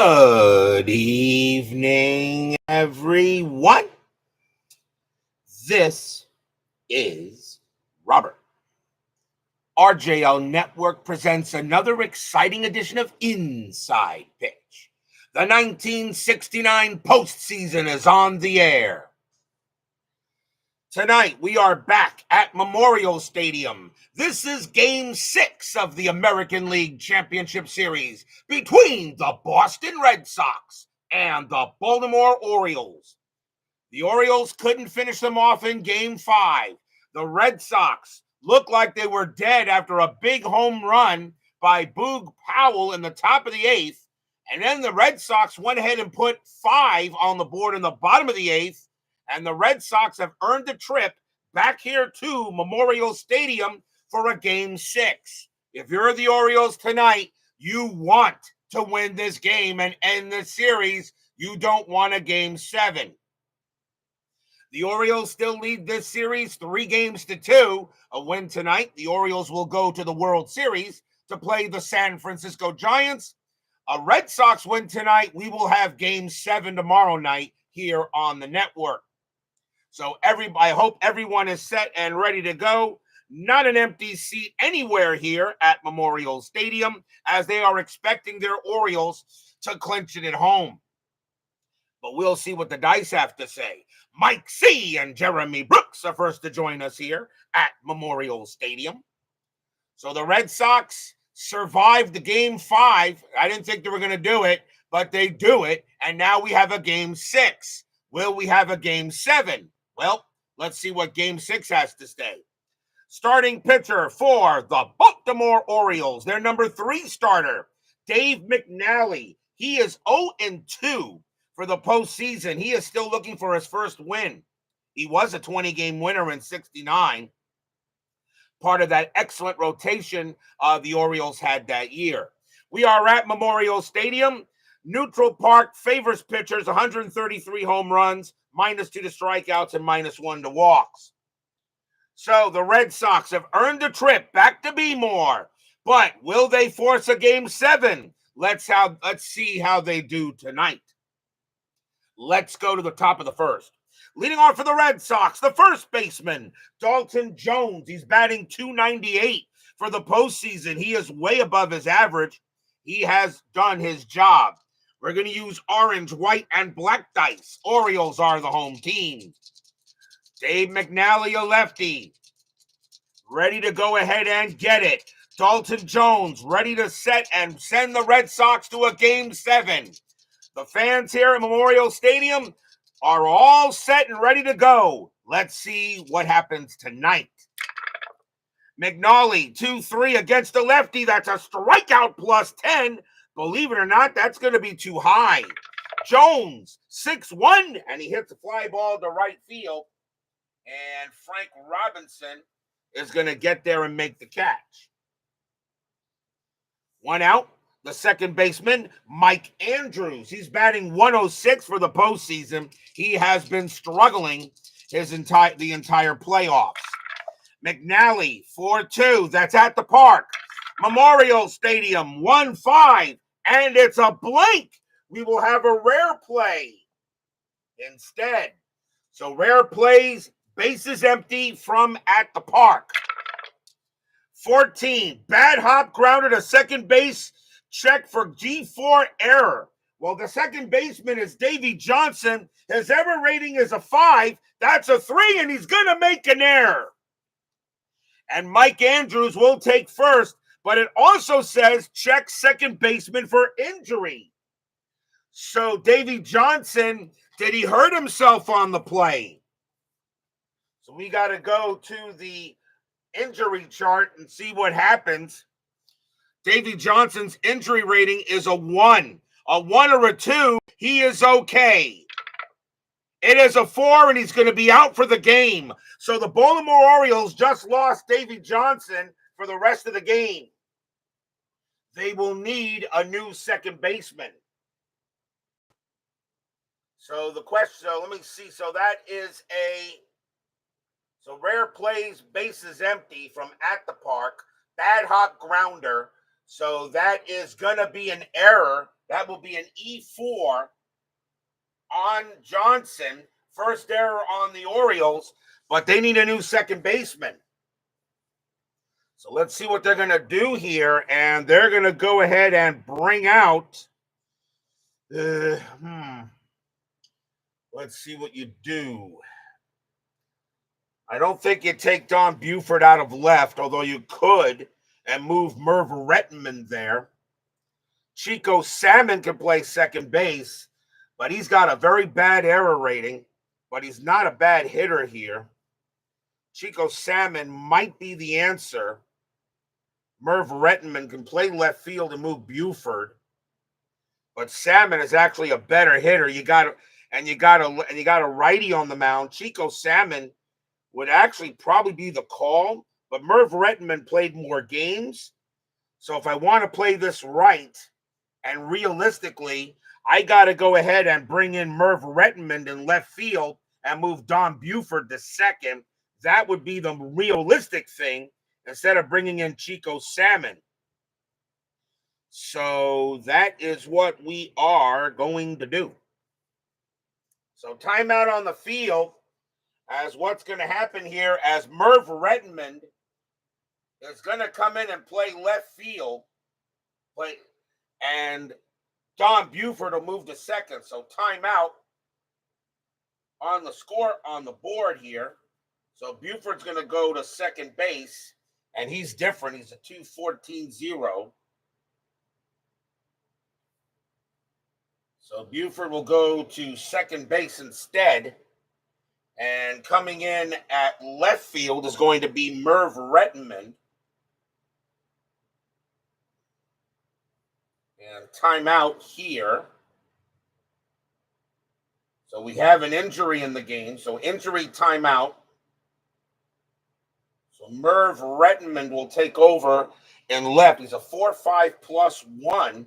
Good evening, everyone. This is Robert. RJL Network presents another exciting edition of Inside Pitch. The 1969 postseason is on the air. Tonight, we are back at Memorial Stadium. This is Game 6 of the American League Championship Series between the Boston Red Sox and the Baltimore Orioles. The Orioles couldn't finish them off in Game 5. The Red Sox looked like they were dead after a big home run by Boog Powell in the top of the 8th. And then the Red Sox went ahead and put 5 on the board in the bottom of the 8th. And the Red Sox have earned a trip back here to Memorial Stadium for a Game 6. If you're the Orioles tonight, you want to win this game and end the series. You don't want a Game 7. The Orioles still lead this series 3-2. A win tonight, the Orioles will go to the World Series to play the San Francisco Giants. A Red Sox win tonight, we will have Game 7 tomorrow night here on the network. So I hope everyone is set and ready to go. Not an empty seat anywhere here at Memorial Stadium, as they are expecting their Orioles to clinch it at home. But we'll see what the dice have to say. Mike C. and Jeremy Brooks are first to join us here at Memorial Stadium. So the Red Sox survived the Game 5. I didn't think they were going to do it, but they do it. And now we have a Game 6. Will we have a Game 7? Well, let's see what Game 6 has to say. Starting pitcher for the Baltimore Orioles, their number 3 starter, Dave McNally. He is 0-2 for the postseason. He is still looking for his first win. He was a 20-game winner in '69. Part of that excellent rotation the Orioles had that year. We are at Memorial Stadium. Neutral Park favors pitchers, 133 home runs, -2 to strikeouts, and -1 to walks. So the Red Sox have earned a trip back to Bmore, but will they force a Game 7? Let's see how they do tonight. Let's go to the top of the first. Leading off for the Red Sox, the first baseman, Dalton Jones. He's batting .298 for the postseason. He is way above his average. He has done his job. We're going to use orange, white, and black dice. Orioles are the home team. Dave McNally, a lefty. Ready to go ahead and get it. Dalton Jones, ready to set and send the Red Sox to a Game 7. The fans here at Memorial Stadium are all set and ready to go. Let's see what happens tonight. McNally, 2-3 against the lefty. That's a strikeout +10. Believe it or not, that's going to be too high. Jones, 6-1, and he hits a fly ball to right field. And Frank Robinson is going to get there and make the catch. 1 out. The second baseman, Mike Andrews. He's batting .106 for the postseason. He has been struggling the entire playoffs. McNally, 4-2. That's at the park. Memorial Stadium, 1-5. And it's a blank. We will have a rare play instead. So rare plays, bases empty from at the park. 14, bad hop grounder to second base. Check for G4 error. Well, the second baseman is Davey Johnson. His error rating is a 5. That's a 3, and he's going to make an error. And Mike Andrews will take first, but it also says check second baseman for injury. So Davey Johnson, did he hurt himself on the play? So we got to go to the injury chart and see what happens. Davey Johnson's injury rating is a 1. A 1 or a 2, he is okay. It is a 4, and he's going to be out for the game. So the Baltimore Orioles just lost Davey Johnson for the rest of the game. They will need a new second baseman. So the question, so let me see. So that is so rare plays, bases empty from at the park, bad hot grounder. So that is going to be an error. That will be an E4 on Johnson. First error on the Orioles, but they need a new second baseman. So let's see what they're going to do here. And they're going to go ahead and bring out. Let's see what you do. I don't think you take Don Buford out of left, although you could, and move Merv Rettenman there. Chico Salmon can play second base, but he's got a very bad error rating, but he's not a bad hitter here. Chico Salmon might be the answer. Merv Rettenman can play left field and move Buford, but Salmon is actually a better hitter. You got a righty on the mound. Chico Salmon would actually probably be the call, but Merv Rettenman played more games. So if I want to play this right, and realistically, I got to go ahead and bring in Merv Rettenman in left field and move Don Buford to second. That would be the realistic thing instead of bringing in Chico Salmon. So that is what we are going to do. So timeout on the field as what's going to happen here as Merv Rettenman is going to come in and play left field. And Don Buford will move to second. So timeout on the score on the board here. So Buford's going to go to second base, and he's different. He's a 2-14-0. So Buford will go to second base instead. And coming in at left field is going to be Merv Rettenman. And timeout here. So we have an injury in the game. So injury timeout. So Merv Rettenman will take over in left. He's a 4-5+1.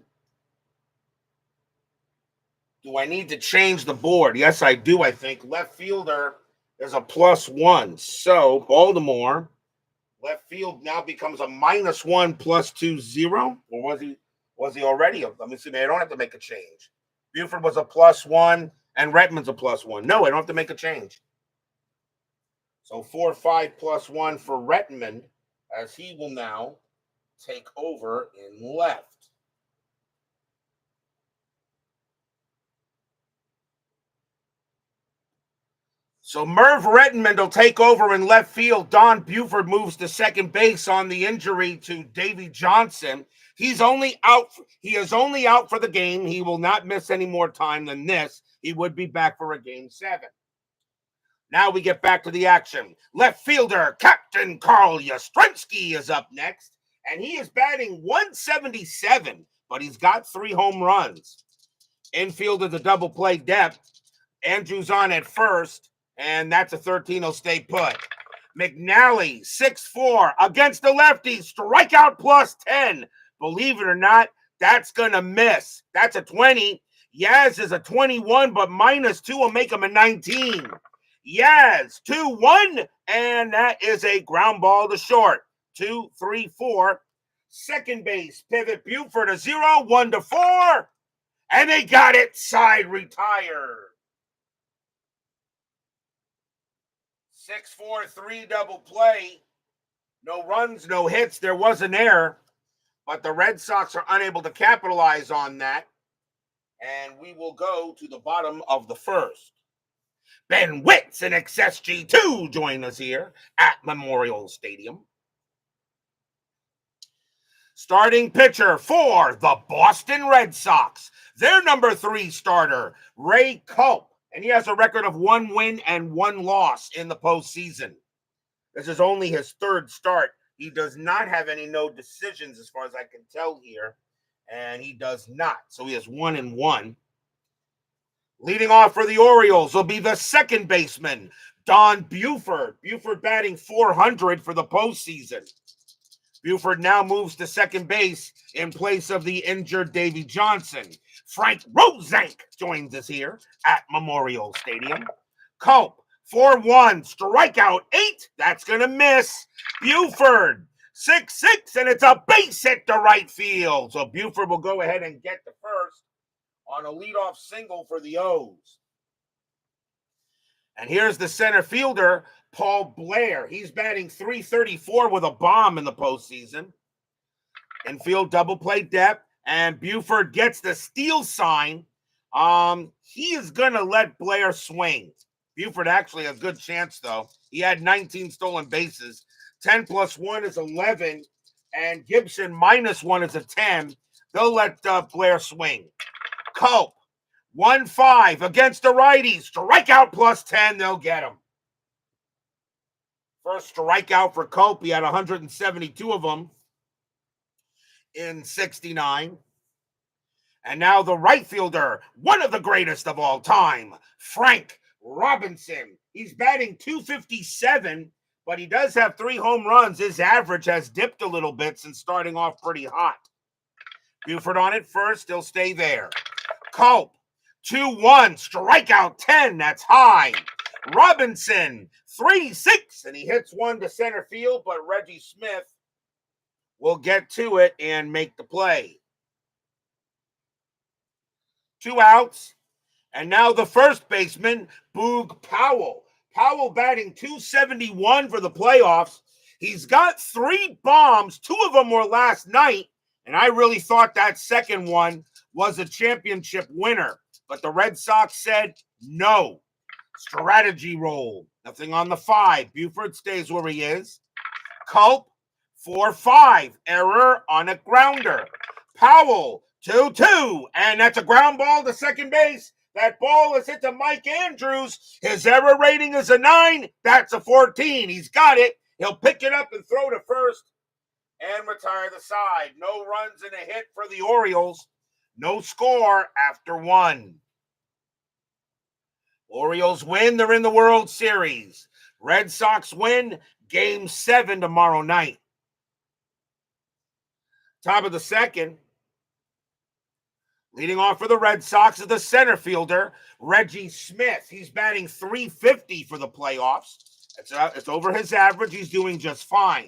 Do I need to change the board? Yes, I do, I think. Left fielder is a +1. So Baltimore, left field now becomes a -1 +2-0. Or was he already? Let me see. I don't have to make a change. Buford was a +1 and Rettenman's a +1. No, I don't have to make a change. So 4-5+1 for Rettenman as he will now take over in left. So Merv Rettenman will take over in left field. Don Buford moves to second base on the injury to Davy Johnson. He is only out for the game. He will not miss any more time than this. He would be back for a game 7. Now we get back to the action. Left fielder, Captain Carl Yastrzemski is up next, and he is batting .177, but he's got 3 home runs. Infielder, the double play depth. Andrews on at first, and that's a 13. He'll stay put. McNally, 6'4", against the lefty, strikeout +10. Believe it or not, that's going to miss. That's a 20. Yaz is a 21, but -2 will make him a 19. Yaz, 2-1, and that is a ground ball to short. 2-3-4. Second base, pivot Buford a 0, 1-4, and they got it. Side retired. 6-4-3 double play. No runs, no hits. There was an error, but the Red Sox are unable to capitalize on that. And we will go to the bottom of the first. Ben Witz and XSG2 join us here at Memorial Stadium. Starting pitcher for the Boston Red Sox, their number 3 starter, Ray Culp. And he has a record of 1 win and 1 loss in the postseason. This is only his 3rd start. He does not have any no decisions as far as I can tell here. And he does not. So he has 1-1. Leading off for the Orioles will be the second baseman, Don Buford. Buford batting .400 for the postseason. Buford now moves to second base in place of the injured Davy Johnson. Frank Rosenk joins us here at Memorial Stadium. Culp, 4-1, strikeout 8. That's going to miss. Buford, 6-6, and it's a base hit to right field. So Buford will go ahead and get the first. on a leadoff single for the O's. And here's the center fielder, Paul Blair. He's batting .334 with a bomb in the postseason. Infield double play depth, and Buford gets the steal sign. He is going to let Blair swing. Buford actually a good chance, though. He had 19 stolen bases. 10 plus 1 is 11, and Gibson -1 is a 10. They'll let Blair swing. Culp, 1-5 against the righties. Strikeout +10, they'll get him. First strikeout for Culp. He had 172 of them in 69. And now the right fielder, one of the greatest of all time, Frank Robinson. He's batting .257, but he does have 3 home runs. His average has dipped a little bit since starting off pretty hot. Buford on it first. He'll stay there. Culp, 2-1, strikeout 10. That's high. Robinson, 3-6, and he hits one to center field, but Reggie Smith will get to it and make the play. 2 outs. And now the first baseman, Boog Powell. Powell batting .271 for the playoffs. He's got 3 bombs. 2 of them were last night. And I really thought that second one was a championship winner. But the Red Sox said no. Strategy roll. Nothing on the 5. Buford stays where he is. Culp, 4-5. Error on a grounder. Powell, 2-2. And that's a ground ball to second base. That ball is hit to Mike Andrews. His error rating is a 9. That's a 14. He's got it. He'll pick it up and throw to first and retire the side. No runs and a hit for the Orioles. No score after 1. Orioles win. They're in the World Series. Red Sox win. Game 7 tomorrow night. Top of the second. Leading off for the Red Sox is the center fielder, Reggie Smith. He's batting .350 for the playoffs. It's over his average. He's doing just fine.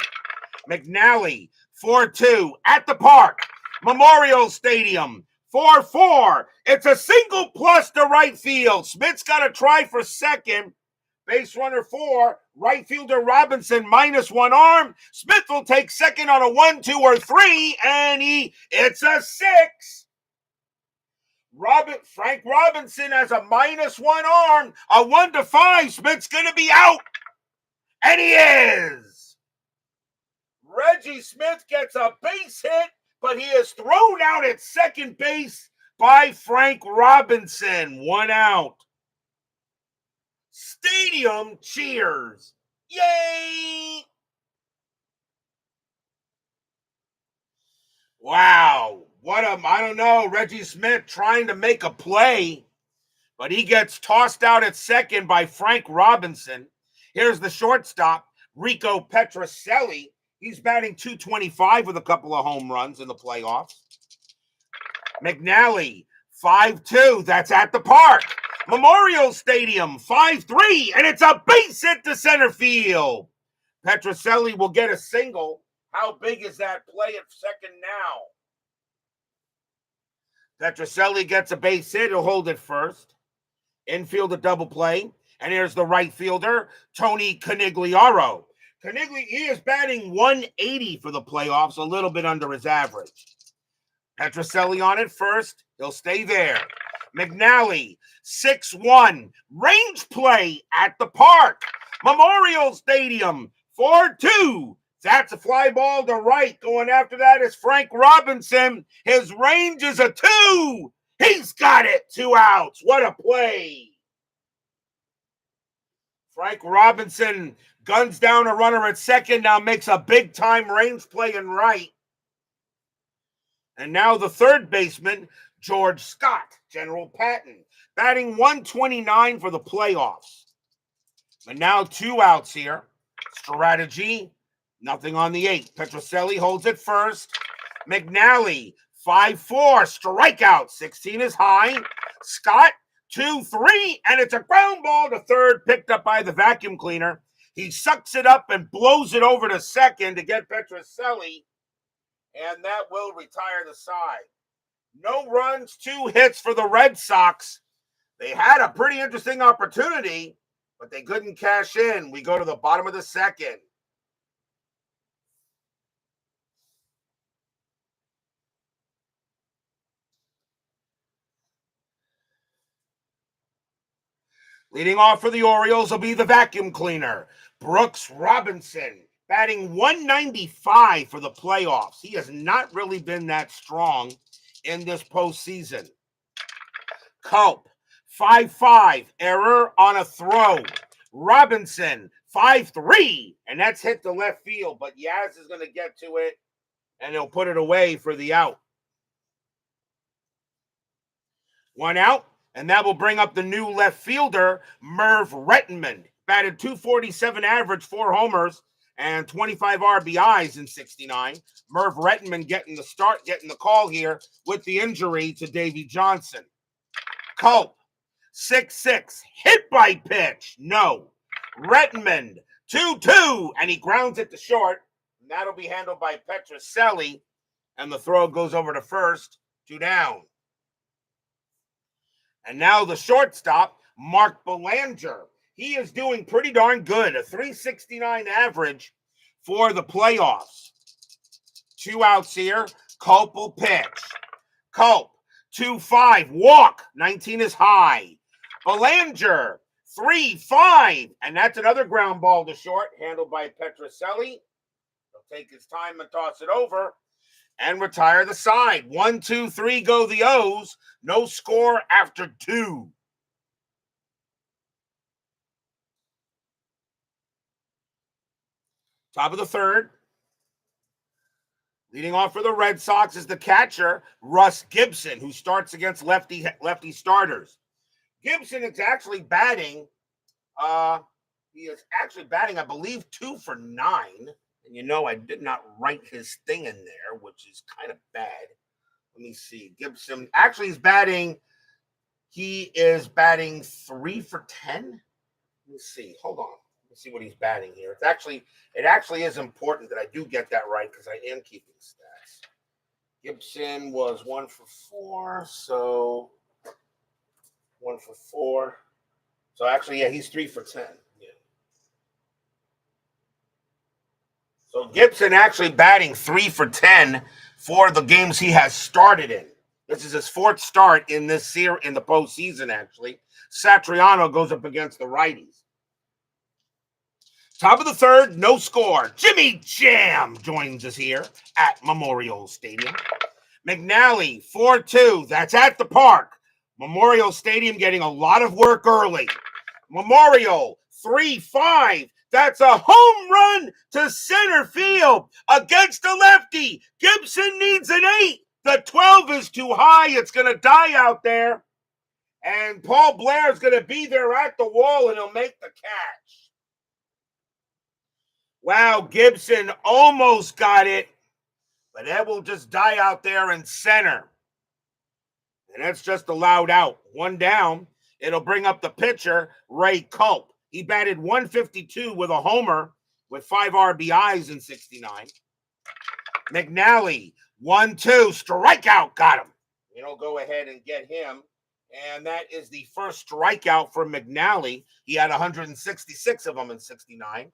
McNally, 4-2 at the park. Memorial Stadium, 4-4. It's a single plus to right field. Smith's got to try for second. Base runner 4, right fielder Robinson -1 arm. Smith will take second on a 1, 2, or 3, and it's a 6. Frank Robinson has a -1 arm, a 1 to 5. Smith's going to be out. And he is. Reggie Smith gets a base hit, but he is thrown out at second base by Frank Robinson. 1 out. Stadium cheers. Yay! Wow. I don't know, Reggie Smith trying to make a play, but he gets tossed out at second by Frank Robinson. Here's the shortstop, Rico Petrocelli. He's batting .225 with a couple of home runs in the playoffs. McNally, 5-2. That's at the park. Memorial Stadium, 5-3, and it's a base hit to center field. Petrocelli will get a single. How big is that play at second now? Petrocelli gets a base hit. He'll hold it first. Infield a double play. And here's the right fielder, Tony Conigliaro. He is batting .180 for the playoffs, a little bit under his average. Petrocelli on it first. He'll stay there. McNally, 6-1. Range play at the park. Memorial Stadium, 4-2. That's a fly ball to right. Going after that is Frank Robinson. His range is a 2. He's got it. 2 outs. What a play. Frank Robinson guns down a runner at second. Now makes a big-time range play in right. And now the third baseman, George Scott, General Patton, batting .129 for the playoffs. And now 2 outs here. Strategy. Nothing on the 8. Petrocelli holds it first. McNally, 5-4. Strikeout. 16 is high. Scott, 2-3. And it's a ground ball to third, picked up by the vacuum cleaner. He sucks it up and blows it over to second to get Petrocelli. And that will retire the side. No runs, 2 hits for the Red Sox. They had a pretty interesting opportunity, but they couldn't cash in. We go to the bottom of the second. Leading off for the Orioles will be the vacuum cleaner, Brooks Robinson, batting 195 for the playoffs. He has not really been that strong in this postseason. Culp, 5-5, error on a throw. Robinson, 5-3, and that's hit the left field, but Yaz is going to get to it, and he'll put it away for the out. 1 out, and that will bring up the new left fielder, Merv Rettenman. Batted 247 average, 4 homers, and 25 RBIs in 69. Merv Rettenman getting the start, getting the call here with the injury to Davey Johnson. Culp, 6-6, hit by pitch, no. Rettenman, 2-2, and he grounds it to short. And that'll be handled by Petroselli, and the throw goes over to first, 2 down. And now the shortstop, Mark Belanger. He is doing pretty darn good, a 369 average for the playoffs. 2 outs here. Culp will pitch. Culp, 2-5, walk, 19 is high. Belanger, 3-5, and that's another ground ball to short, handled by Petroselli. He'll take his time and toss it over and retire the side. 1, 2, 3 go the O's. No score after 2. Top of the third. Leading off for the Red Sox is the catcher, Russ Gibson, who starts against lefty starters. Gibson is actually batting, I believe, 2 for 9. And you know, I did not write his thing in there, which is kind of bad. Let me see. Gibson actually is batting. He is batting 3 for 10. Let me see. Hold on. Let me see what he's batting here. It actually is important that I do get that right because I am keeping stats. Gibson was 1 for 4, so 1 for 4. So actually, yeah, he's 3 for 10. Yeah. So Gibson actually batting 3 for 10 for the games he has started in. This is his 4th start in this series, in the postseason, actually. Satriano goes up against the righties. Top of the third, no score. Jimmy Jam joins us here at Memorial Stadium. McNally, 4-2. That's at the park. Memorial Stadium getting a lot of work early. Memorial, 3-5. That's a home run to center field against the lefty. Gibson needs an 8. The 12 is too high. It's going to die out there. And Paul Blair is going to be there at the wall, and he'll make the catch. Wow, Gibson almost got it, but that will just die out there in center. And that's just allowed out. 1 down. It'll bring up the pitcher, Ray Culp. He batted 152 with a homer with 5 RBIs in 69. McNally, 1-2, strikeout, got him. It'll go ahead and get him. And that is the first strikeout for McNally. He had 166 of them in 69.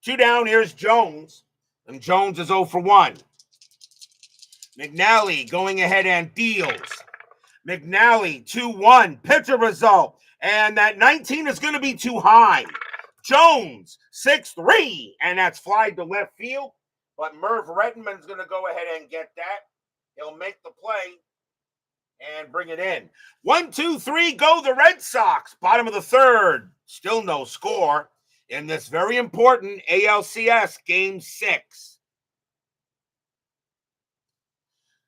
2 down, here's Jones. And Jones is 0 for 1. McNally going ahead and deals. McNally, 2-1, pitcher result. And that 19 is going to be too high. Jones, 6-3, and that's fly to left field. But Merv Rettenman's going to go ahead and get that. He'll make the play and bring it in. 1, 2, 3, go the Red Sox. Bottom of the third, still no score in this very important ALCS Game 6.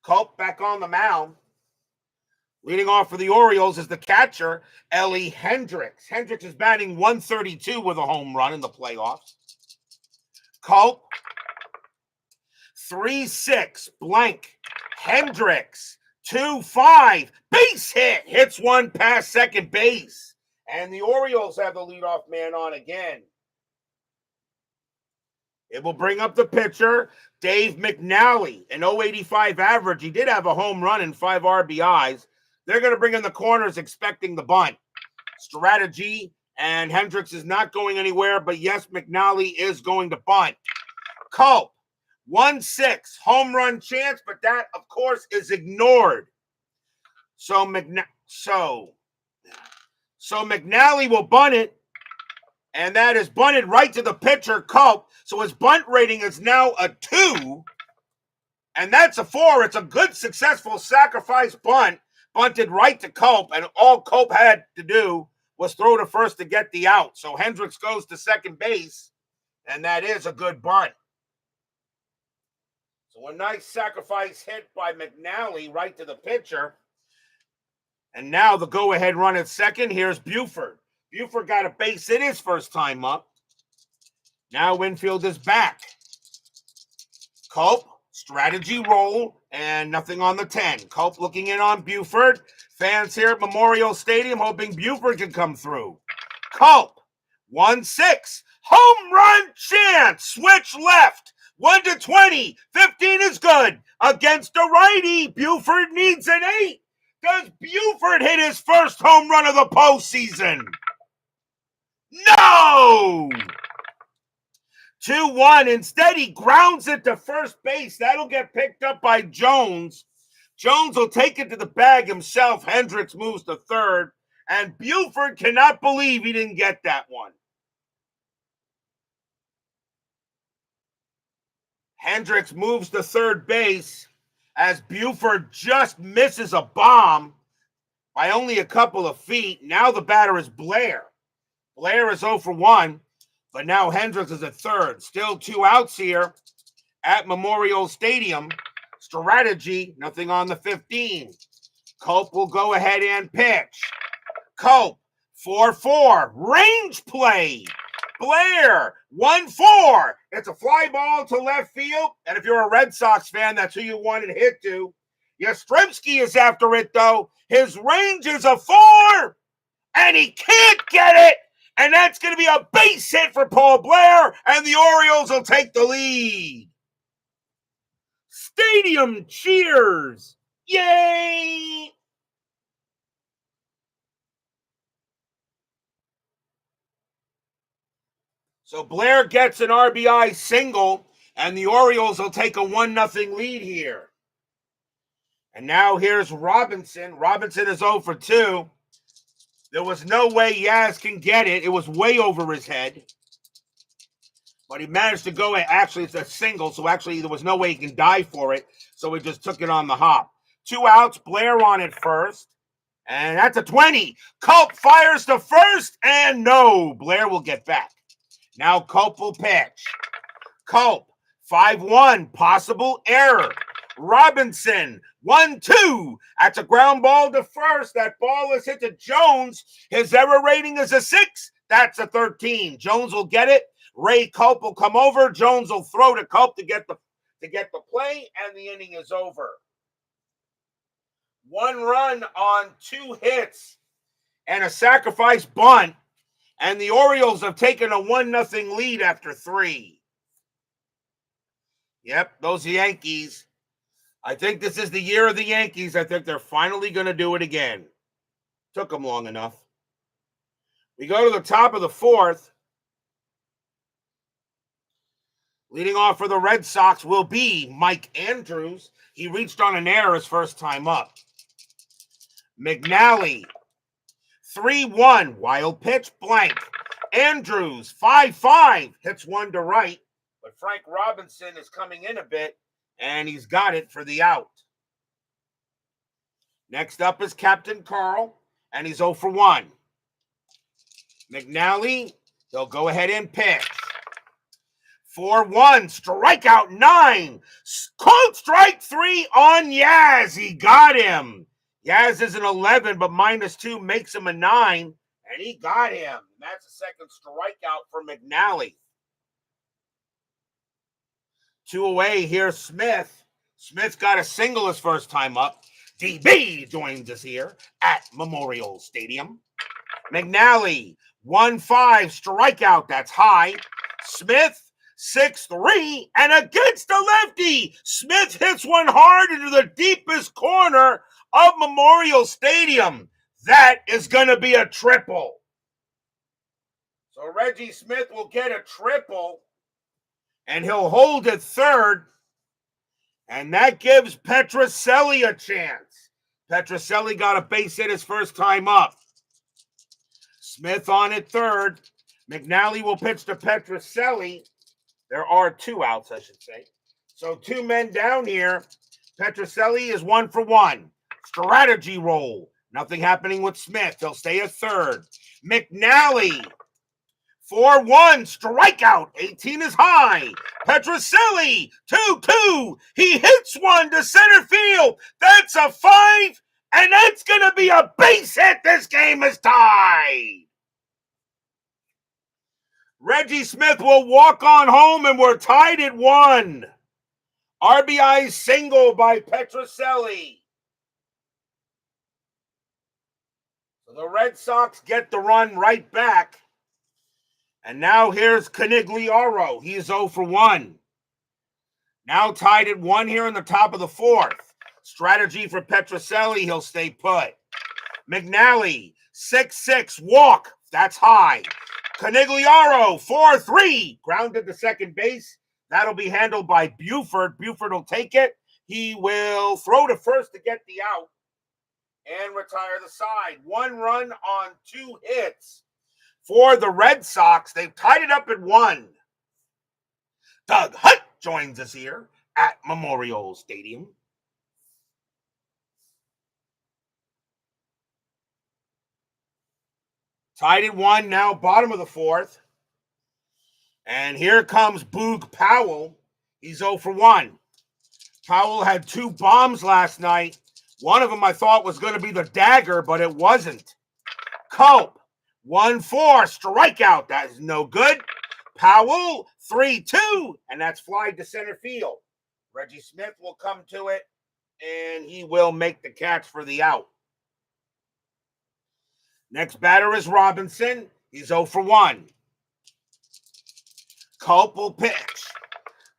Culp back on the mound. Leading off for the Orioles is the catcher, Ellie Hendricks. Hendricks is batting 132 with a home run in the playoffs. Culp, 3-6, blank. Hendricks, 2-5, base hit. Hits one past second base. And the Orioles have the leadoff man on again. It will bring up the pitcher, Dave McNally, an 085 average. He did have a home run and 5 RBIs. They're going to bring in the corners expecting the bunt. Strategy, and Hendricks is not going anywhere, but yes, McNally is going to bunt. Culp, 1-6, home run chance, but that, of course, is ignored. So McNally will bunt it, and that is bunted right to the pitcher, Culp. So his bunt rating is now a 2, and that's a 4. It's a good, successful sacrifice bunt, bunted right to Culp, and all Culp had to do was throw to first to get the out. So Hendricks goes to second base, and that is a good bunt. So a nice sacrifice hit by McNally right to the pitcher. And now the go-ahead run at second. Here's Buford. Buford got a base hit his first time up. Now Winfield is back. Culp, strategy roll, and nothing on the 10. Culp looking in on Buford. Fans here at Memorial Stadium hoping Buford can come through. Culp, 1-6, home run chance. Switch left. 1-20. 15 is good. Against a righty. Buford needs an 8. Does Buford hit his first home run of the postseason? No! 2-1. Instead, he grounds it to first base. That'll get picked up by Jones. Jones will take it to the bag himself. Hendricks moves to third. And Buford cannot believe he didn't get that one. Hendricks moves to third base as Buford just misses a bomb by only a couple of feet. Now the batter is Blair. Blair is 0 for 1, but now Hendricks is at third. Still 2 outs here at Memorial Stadium. Strategy, nothing on the 15. Culp will go ahead and pitch. Culp, 4-4, range play. Blair, 1-4. It's a fly ball to left field, and if you're a Red Sox fan, that's who you want it hit to. Yastrzemski is after it, though. His range is a 4, and he can't get it, and that's going to be a base hit for Paul Blair, and the Orioles will take the lead. Stadium cheers. Yay! So Blair gets an RBI single, and the Orioles will take a 1-0 lead here. And now here's Robinson. Robinson is 0 for 2. There was no way Yaz can get it. It was way over his head. But he managed to go, actually it's a single, so actually there was no way he can dive for it. So he just took it on the hop. 2 outs, Blair on it first. And that's a 20. Culp fires to first, and no, Blair will get back. Now Culp will pitch. Culp, 5-1, possible error. Robinson, 1-2. That's a ground ball to first. That ball is hit to Jones. His error rating is a 6. That's a 13. Jones will get it. Ray Culp will come over. Jones will throw to Culp to get the play, and the inning is over. 1 run on 2 hits and a sacrifice bunt. And the Orioles have taken a 1-0 lead after 3. Yep, those Yankees. I think this is the year of the Yankees. I think they're finally going to do it again. Took them long enough. We go to the top of the 4th. Leading off for the Red Sox will be Mike Andrews. He reached on an error his first time up. McNally, 3-1, wild pitch, blank. Andrews, 5-5, hits one to right. But Frank Robinson is coming in a bit, and he's got it for the out. Next up is Captain Carl, and he's 0 for 1. McNally, they'll go ahead and pitch. 4-1, strikeout 9. Cold strike 3 on Yaz. He got him. Yaz is an 11, but -2 makes him a 9, and he got him. That's a second strikeout for McNally. 2 away, here's Smith. Smith got a single his first time up. DB joins us here at Memorial Stadium. McNally, 1-5, strikeout, that's high. Smith, 6-3, and against the lefty, Smith hits one hard into the deepest corner of Memorial Stadium. That is going to be a triple. So Reggie Smith will get a triple, and he'll hold at third, and that gives Petrocelli a chance. Petrocelli got a base hit his first time up. Smith on at third. McNally will pitch to Petrocelli. There are 2 outs, I should say. So 2 men down here. Petrocelli is 1 for 1. Strategy roll. Nothing happening with Smith. He'll stay at third. McNally, 4-1, strikeout. 18 is high. Petrocelli, 2-2. He hits one to center field. That's a 5, and that's going to be a base hit. This game is tied. Reggie Smith will walk on home, and we're tied at 1. RBI single by Petrocelli. So the Red Sox get the run right back. And now here's Canigliaro. He's 0 for 1. Now tied at 1 here in the top of the 4th. Strategy for Petrocelli. He'll stay put. McNally, 6-6, walk. That's high. Canigliaro, 4-3, grounded to second base. That'll be handled by Buford. Buford will take it. He will throw to first to get the out and retire the side. 1 run on 2 hits for the Red Sox. They've tied it up at 1. Doug Hunt joins us here at Memorial Stadium. Tied at 1, now bottom of the 4th. And here comes Boog Powell. He's 0 for 1. Powell had 2 bombs last night. One of them I thought was going to be the dagger, but it wasn't. Culp, 1-4, strikeout. That is no good. Powell, 3-2, and that's fly to center field. Reggie Smith will come to it, and he will make the catch for the out. Next batter is Robinson. He's 0 for 1. Culp will pitch.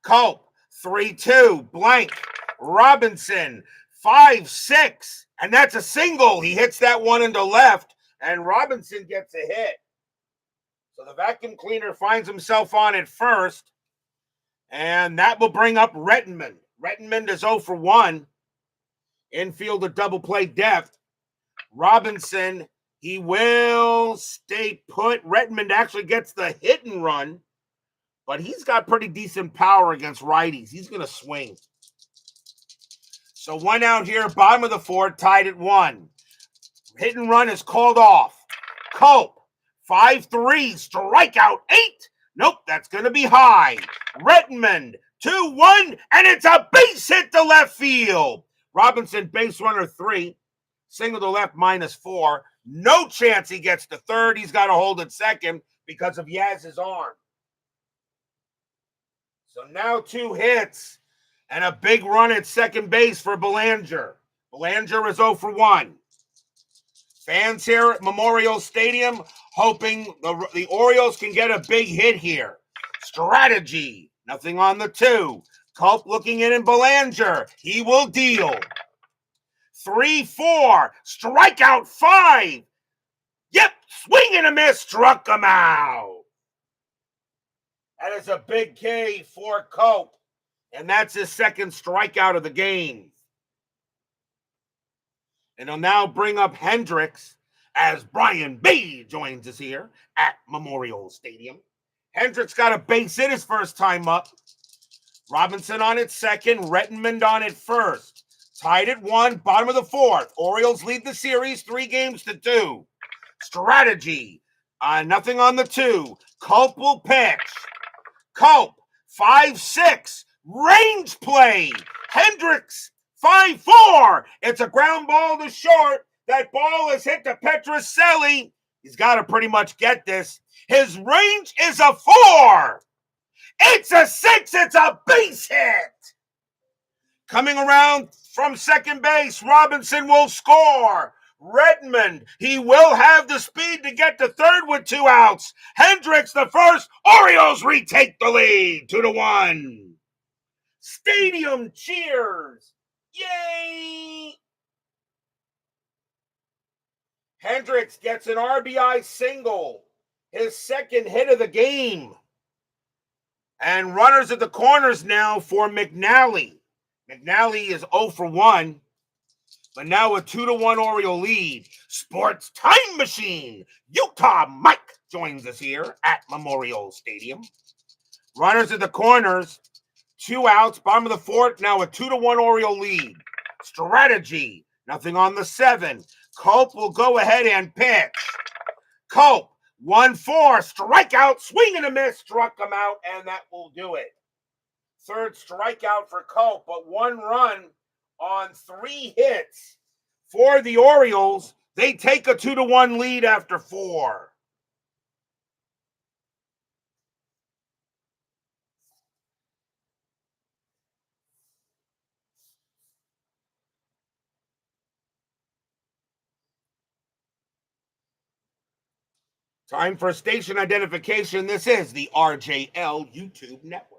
Culp, 3-2, blank. Robinson, 5-6, and that's a single. He hits that one into left, and Robinson gets a hit. So the vacuum cleaner finds himself on at first, and that will bring up Rettenman. Rettenman is 0 for 1. Infield a double play depth. Robinson, he will stay put. Rettenman actually gets the hit and run, but he's got pretty decent power against righties. He's going to swing. So 1 out here, bottom of the 4th, tied at 1. Hit and run is called off. Culp, 5-3, strikeout 8. Nope, that's going to be high. Rettenman, 2-1, and it's a base hit to left field. Robinson, base runner 3. Single to left, -4. No chance he gets to third. He's got to hold at second because of Yaz's arm. So now 2 hits and a big run at second base for Belanger. Belanger is 0 for 1. Fans here at Memorial Stadium hoping the Orioles can get a big hit here. Strategy, nothing on the 2. Culp looking in Belanger. He will deal. 3-4, strikeout 5. Yep, swing and a miss, struck him out. That is a big K for Culp, and that's his second strikeout of the game. And he'll now bring up Hendricks as Brian B. joins us here at Memorial Stadium. Hendricks got a base hit his first time up. Robinson on at second, Rettenman on at first. Tied at 1, bottom of the 4th. Orioles lead the series 3-2. Strategy, nothing on the 2. Culp will pitch. Culp, 5-6, range play. Hendricks, 5-4. It's a ground ball to short. That ball is hit to Petrocelli. He's got to pretty much get this. His range is a 4. It's a 6. It's a base hit. Coming around from second base, Robinson will score. Redmond, he will have the speed to get to third with 2 outs. Hendricks the first. Orioles retake the lead 2-1. Stadium cheers. Yay! Hendricks gets an RBI single, his second hit of the game. And runners at the corners now for McNally. McNally is 0 for 1, but now a 2-1 Oriole lead. Sports Time Machine. Utah Mike joins us here at Memorial Stadium. Runners at the corners, 2 outs, bottom of the fourth, now a 2-1 Oriole lead. Strategy, nothing on the 7. Culp will go ahead and pitch. Culp, 1-4, strikeout, swing and a miss, struck him out, and that will do it. Third strikeout for Culp, but 1 run on 3 hits for the Orioles. They take a 2-1 lead after 4. Time for station identification. This is the RJL YouTube Network.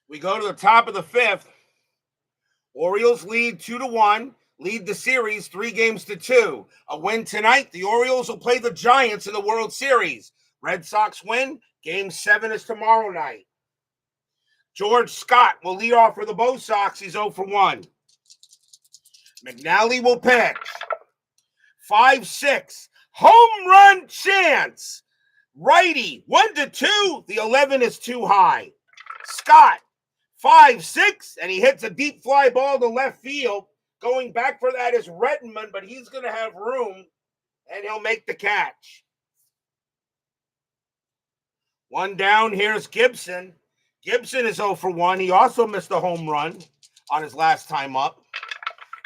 We go to the top of the 5th. Orioles lead 2-1, lead the series 3-2. A win tonight, the Orioles will play the Giants in the World Series. Red Sox win, Game 7 is tomorrow night. George Scott will lead off for the Bo Sox. He's 0 for 1. McNally will pitch. 5-6, home run chance. Righty, 1-2. The 11 is too high. Scott, 5-6, and he hits a deep fly ball to left field. Going back for that is Redmond, but he's going to have room, and he'll make the catch. 1 down, here's Gibson. Gibson is 0 for 1. He also missed a home run on his last time up.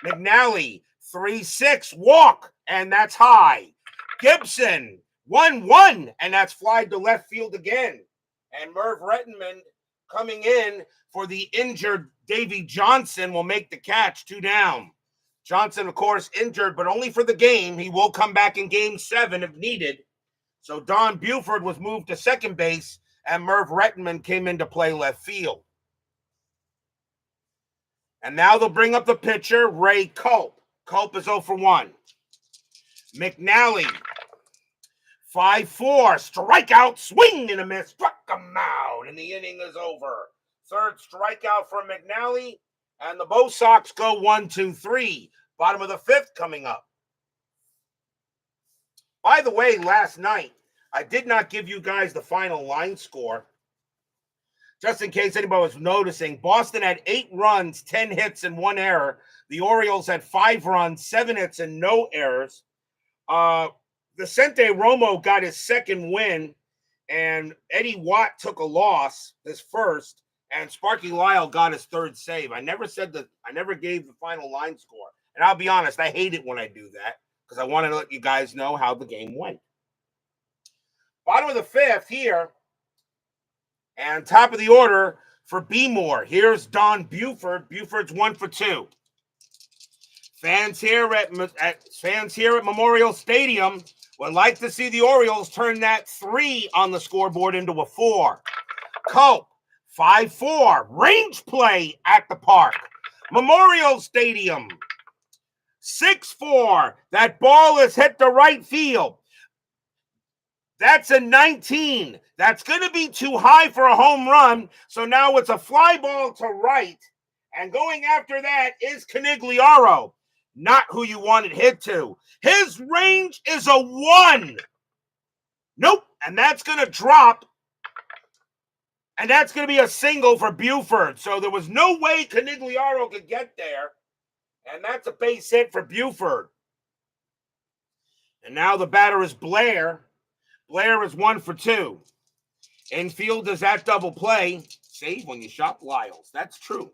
McNally, 3-6, walk, and that's high. Gibson, 1-1, and that's flied to left field again. And Merv Redmond coming in for the injured Davy Johnson will make the catch, 2 down. Johnson, of course, injured, but only for the game. He will come back in Game 7 if needed. So Don Buford was moved to second base, and Merv Redmond came in to play left field. And now they'll bring up the pitcher, Ray Culp. Culp is 0 for 1. McNally, 5-4, strikeout, swing and a miss, struck him out, and the inning is over. Third strikeout from McNally, and the Bo Sox go 1-2-3. Bottom of the 5th coming up. By the way, last night, I did not give you guys the final line score. Just in case anybody was noticing, Boston had 8 runs, 10 hits, and 1 error. The Orioles had 5 runs, 7 hits, and no errors. Vicente Romo got his second win, and Eddie Watt took a loss, his first, and Sparky Lyle got his third save. I never gave the final line score. And I'll be honest, I hate it when I do that because I wanted to let you guys know how the game went. Bottom of the 5th here, and top of the order for B-More. Here's Don Buford. Buford's 1 for 2. Fans here at Memorial Stadium would like to see the Orioles turn that 3 on the scoreboard into a 4. Culp, 5-4, range play at the park. Memorial Stadium, 6-4. That ball is hit to right field. That's a 19. That's going to be too high for a home run. So now it's a fly ball to right. And going after that is Canigliaro. Not who you wanted hit to. His range is a 1. Nope. And that's going to drop. And that's going to be a single for Buford. So there was no way Canigliaro could get there. And that's a base hit for Buford. And now the batter is Blair. Blair is 1 for 2. Infield is at double play. Save when you shop Lyles. That's true.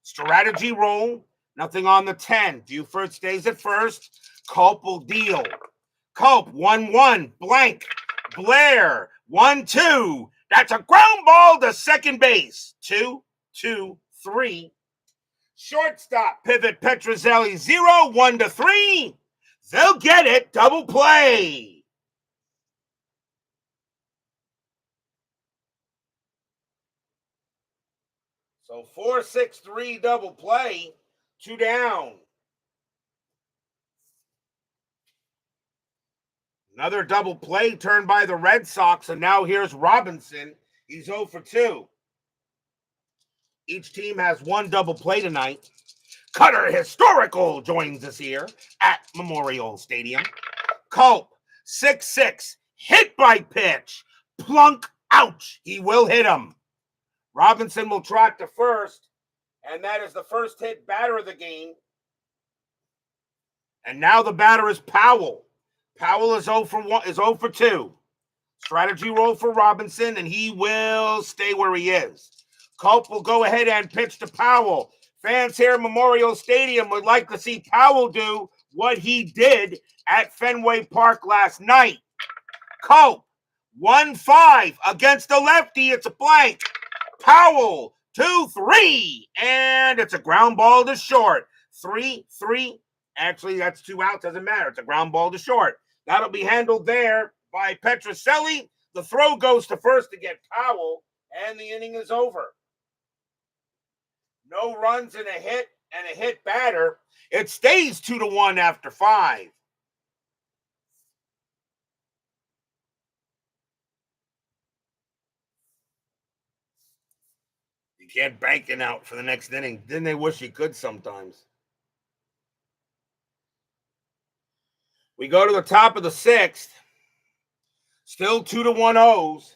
Strategy roll. Nothing on the 10. Buford stays at first. Culp will deal. Culp 1-1. Blank. Blair 1-2. That's a ground ball to second base. 2-2-3. Shortstop pivot Petrozelli 0-1-3. They'll get it. Double play. So 4-6-3 double play. 2 down. Another double play turned by the Red Sox, and now here's Robinson. He's 0 for 2. Each team has 1 double play tonight. Cutter Historical joins us here at Memorial Stadium. Culp, 6-6, hit by pitch. Plunk, ouch. He will hit him. Robinson will trot to first, and that is the first hit batter of the game. And now the batter is Powell. Powell is 0 for 2. Strategy roll for Robinson, and he will stay where he is. Culp will go ahead and pitch to Powell. Fans here at Memorial Stadium would like to see Powell do what he did at Fenway Park last night. Culp, 1-5 against the lefty. It's a blank. Powell, 2-3, and it's a ground ball to short. 3-3. Actually, that's 2 outs. Doesn't matter. It's a ground ball to short. That'll be handled there by Petrozelli. The throw goes to first to get Powell, and the inning is over. No runs and a hit batter. It stays 2-1 after 5. You can't bank it out for the next inning. Didn't they wish you could sometimes? We go to the top of the 6th. Still 2-1 O's.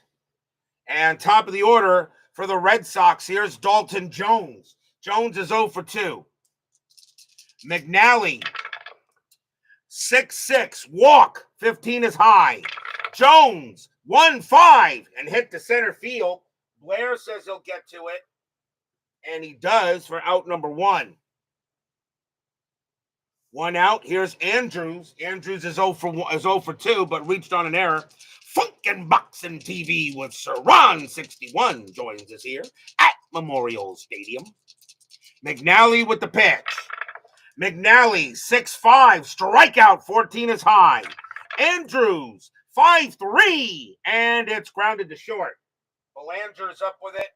And top of the order for the Red Sox, here's Dalton Jones. Jones is 0 for 2. McNally, 6-6, walk, 15 is high. Jones, 1-5, and hit to center field. Blair says he'll get to it, and he does for out number 1. 1 out. Here's Andrews. Andrews is 0 for 2, but reached on an error. Funkin' Boxing TV with Sir Ron 61 joins us here at Memorial Stadium. McNally with the pitch. McNally, 6-5, strikeout, 14 is high. Andrews, 5-3, and it's grounded to short. Belanger's up with it.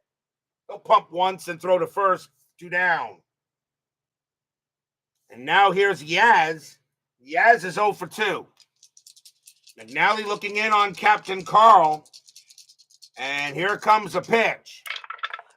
He'll pump once and throw to first, 2 down. And now here's Yaz. Yaz is 0 for 2. McNally looking in on Captain Carl. And here comes a pitch.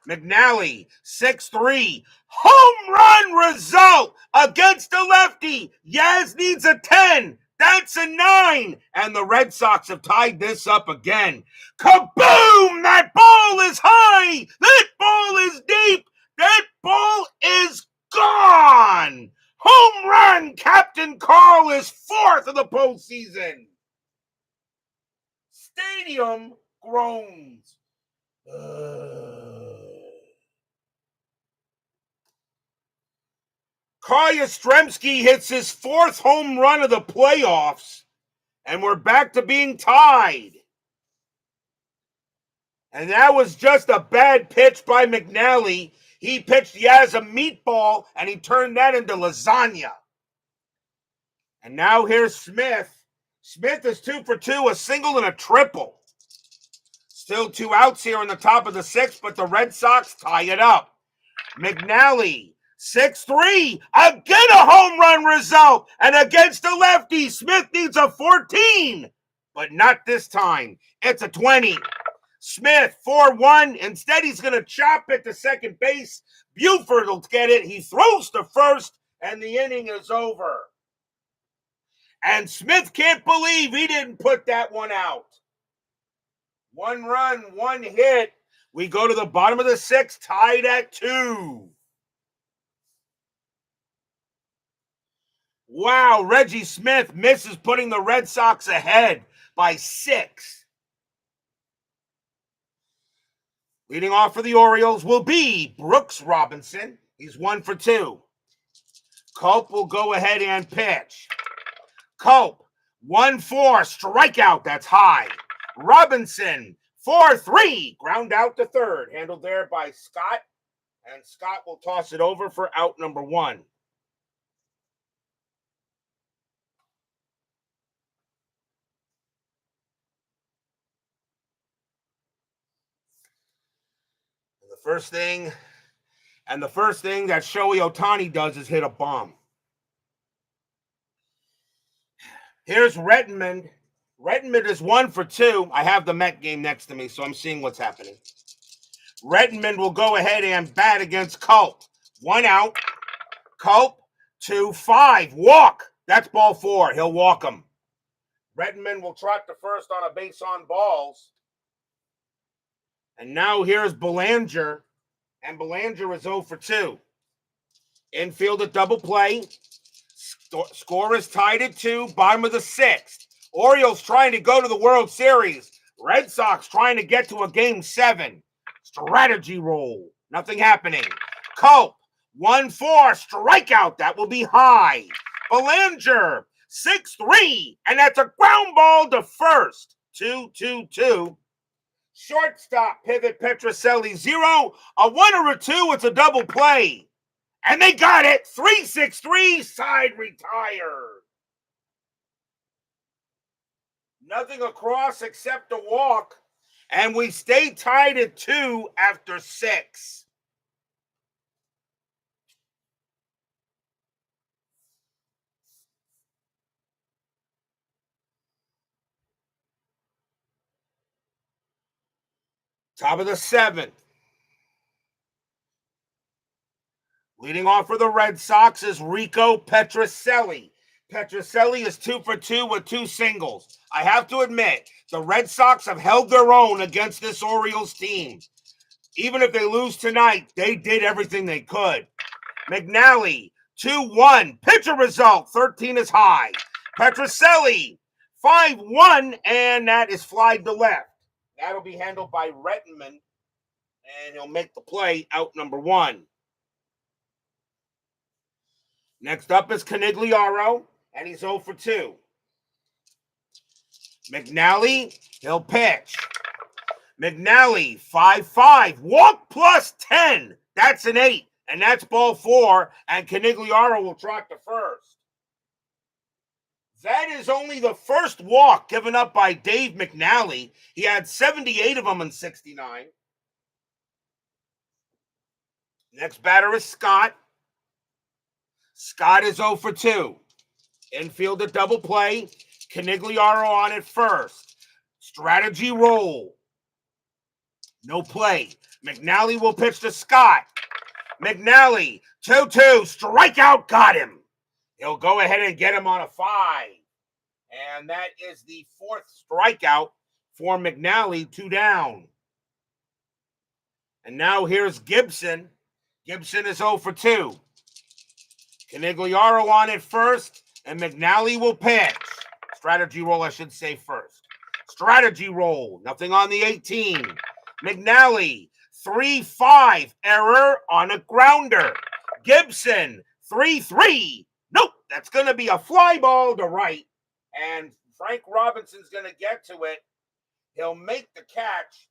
McNally, 6-3. Home run result against the lefty. Yaz needs a 10. That's a 9. And the Red Sox have tied this up again. Kaboom! That ball is high. That ball is deep. That ball is gone. Home run! Captain Carl is 4th of the postseason. Stadium groans. Carl Yastrzemski hits his 4th home run of the playoffs, and we're back to being tied. And that was just a bad pitch by McNally. He pitched Yaz a meatball, and he turned that into lasagna. And now here's Smith. Smith is 2 for 2, a single and a triple. Still 2 outs here in the top of the 6th, but the Red Sox tie it up. McNally, 6-3, again a home run result, and against the lefty, Smith needs a 14, but not this time. It's a 20. Smith, 4-1. Instead, he's going to chop it to second base. Buford will get it. He throws to first, and the inning is over. And Smith can't believe he didn't put that one out. 1 run, 1 hit. We go to the bottom of the 6th, tied at 2. Wow, Reggie Smith misses, putting the Red Sox ahead by 6. Leading off for the Orioles will be Brooks Robinson. He's 1 for 2. Culp will go ahead and pitch. Culp, 1-4, strikeout, that's high. Robinson, 4-3, ground out to third, handled there by Scott, and Scott will toss it over for out number 1. The first thing that Shohei Ohtani does is hit a bomb. Here's Redmond. Redmond is 1 for 2. I have the Met game next to me, so I'm seeing what's happening. Redmond will go ahead and bat against Culp. 1 out. Culp, 2-5. Walk. That's ball 4. He'll walk him. Redmond will trot to first on a base on balls. And now here's Belanger. And Belanger is 0 for 2. Infield a double play. Score is tied at 2. Bottom of the 6th. Orioles trying to go to the World Series. Red Sox trying to get to a Game 7. Strategy roll. Nothing happening. Culp, 1-4. Strikeout. That will be high. Belanger, 6-3. And that's a ground ball to first. 2-2-2. Shortstop pivot Petrocelli, 0. A 1 or a 2. It's a double play. And they got it. 3-6-3. Side retired. Nothing across except a walk. And we stay tied at 2 after 6. Top of the 7th. Leading off for the Red Sox is Rico Petrocelli. Petrocelli is 2 for 2 with 2 singles. I have to admit, the Red Sox have held their own against this Orioles team. Even if they lose tonight, they did everything they could. McNally, 2-1. Pitcher result, 13 is high. Petrocelli, 5-1, and that is flied to left. That'll be handled by Redmond, and he'll make the play out number 1. Next up is Canigliaro, and he's 0 for 2. McNally, he'll pitch. McNally, 5-5. Walk plus 10. That's an 8, and that's ball 4, and Canigliaro will trot to first. That is only the first walk given up by Dave McNally. He had 78 of them in 69. Next batter is Scott. Scott is 0 for 2. Infield a double play. Canigliaro on it first. Strategy roll. No play. McNally will pitch to Scott. McNally, 2-2. Strikeout, got him. He'll go ahead and get him on a 5. And that is the 4th strikeout for McNally, 2 down. And now here's Gibson. Gibson is 0 for 2. Canigliaro on it first, and McNally will pitch. Strategy roll, I should say first. Strategy roll. Nothing on the 18. McNally, 3-5. Error on a grounder. Gibson, 3-3. Nope, that's going to be a fly ball to right. And Frank Robinson's going to get to it. He'll make the catch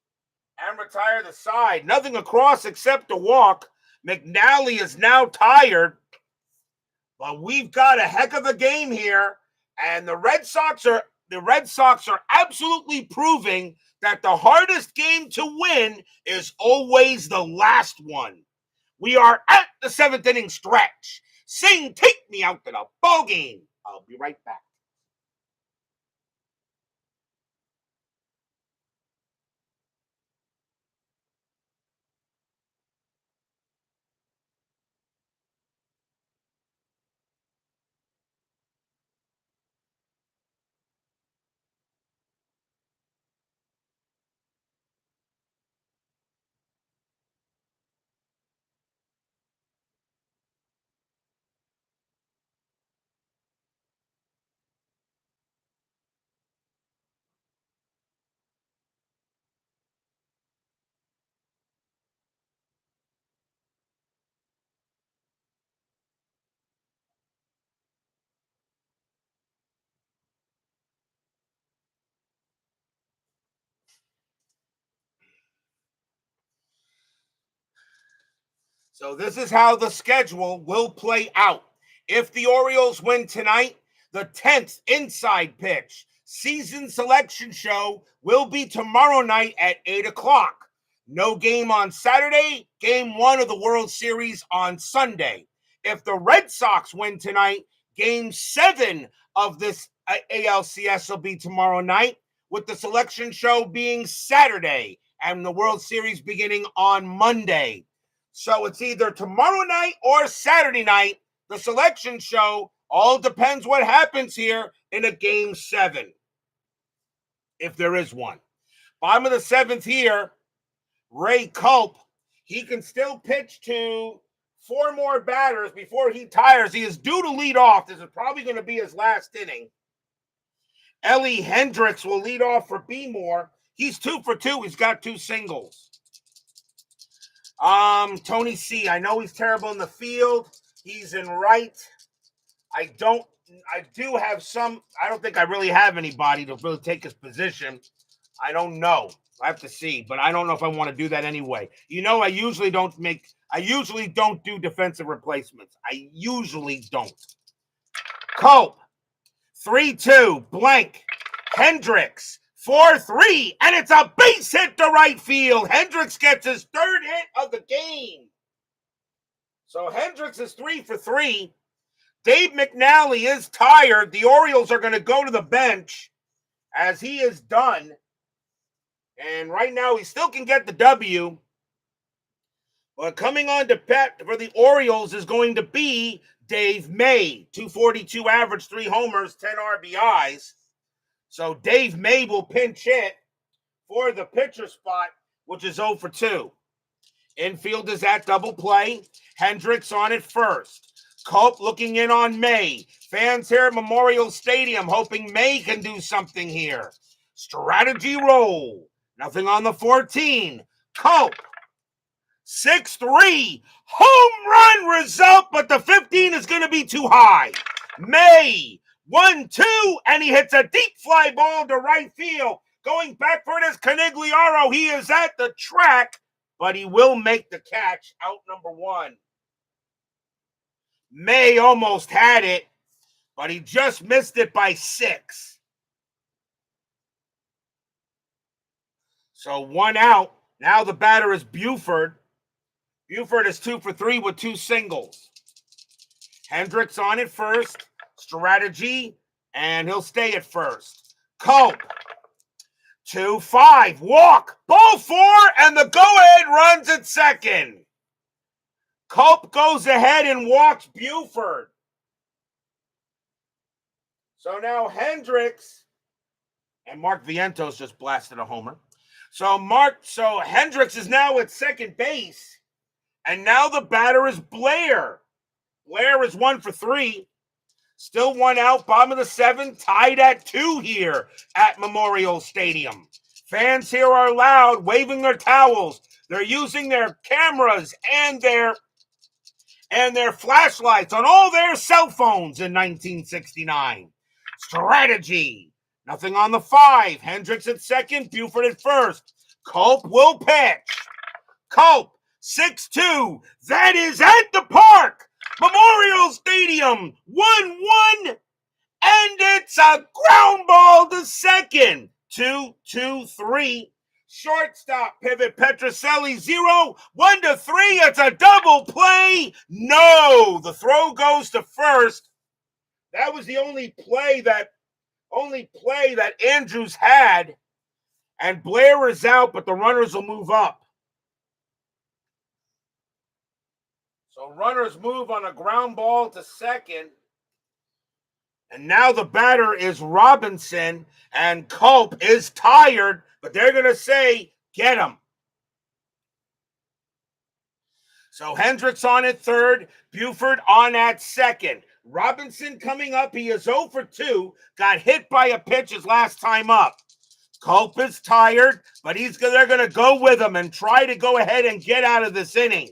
and retire the side. Nothing across except a walk. McNally is now tired. But we've got a heck of a game here. And the Red Sox are absolutely proving that the hardest game to win is always the last one. We are at the 7th inning stretch. Sing, take me out to the ball game. I'll be right back. So this is how the schedule will play out. If the Orioles win tonight, the 10th inside pitch season selection show will be tomorrow night at 8 o'clock. No game on Saturday, game 1 of the World Series on Sunday. If the Red Sox win tonight, game 7 of this ALCS will be tomorrow night, with the selection show being Saturday and the World Series beginning on Monday. So it's either tomorrow night or Saturday night, the selection show. All depends what happens here in a game 7, if there is one. Bottom of the 7th here, Ray Culp, he can still pitch to 4 more batters before he tires. He is due to lead off. This is probably going to be his last inning. Ellie Hendricks will lead off for B-Moore. He's 2 for 2. He's got 2 singles. Tony C. I know he's terrible in the field. He's in right. I do have some. I don't think I really have anybody to really take his position. I don't know. I have to see, but I don't know if I want to do that anyway. You know, I usually don't do defensive replacements. I usually don't. Culp, 3-2, blank. Hendricks, 4-3, and it's a base hit to right field. Hendricks gets his 3rd hit of the game. So Hendricks is 3 for 3. Dave McNally is tired. The Orioles are going to go to the bench, as he is done. And right now, he still can get the W. But coming on to bat for the Orioles is going to be Dave May. 242 average, 3 homers, 10 RBIs. So Dave May will pinch hit for the pitcher spot, which is 0 for 2. Infield is at double play. Hendricks on at first. Culp looking in on May. Fans here at Memorial Stadium hoping May can do something here. Strategy roll. Nothing on the 14. Culp. 6-3. Home run result, but the 15 is going to be too high. May. 1-2, and he hits a deep fly ball to right field. Going back for it is Canigliaro. He is at the track, but he will make the catch. Out number 1. May almost had it, but he just missed it by 6. So 1 out. Now the batter is Buford. Buford is 2 for 3 with 2 singles. Hendricks on at first. Strategy, and he'll stay at first. Culp. 2-5. Walk. Ball 4, and the go-ahead runs at second. Culp goes ahead and walks Buford. So now Hendricks, and Mark Vientos just blasted a homer. So Hendricks is now at second base, and now the batter is Blair. Blair is 1 for 3. Still 1 out, bottom of the 7th, tied at 2 here at Memorial Stadium. Fans here are loud, waving their towels. They're using their cameras and their flashlights on all their cell phones in 1969. Strategy. Nothing on the 5. Hendricks at second, Buford at first. Culp will pitch. Culp, 6-2. That is at the park. Memorial Stadium, 1-1. And it's a ground ball to second. 2-2-3. Shortstop pivot, Petrocelli 0. 1-3. It's a double play. No, the throw goes to first. That was the only play that Andrews had. And Blair is out, but the runners will move up. So runners move on a ground ball to second. And now the batter is Robinson, and Culp is tired, but they're going to say, get him. So Hendricks on at third, Buford on at second. Robinson coming up, he is 0 for 2, got hit by a pitch his last time up. Culp is tired, but they're going to go with him and try to go ahead and get out of this inning.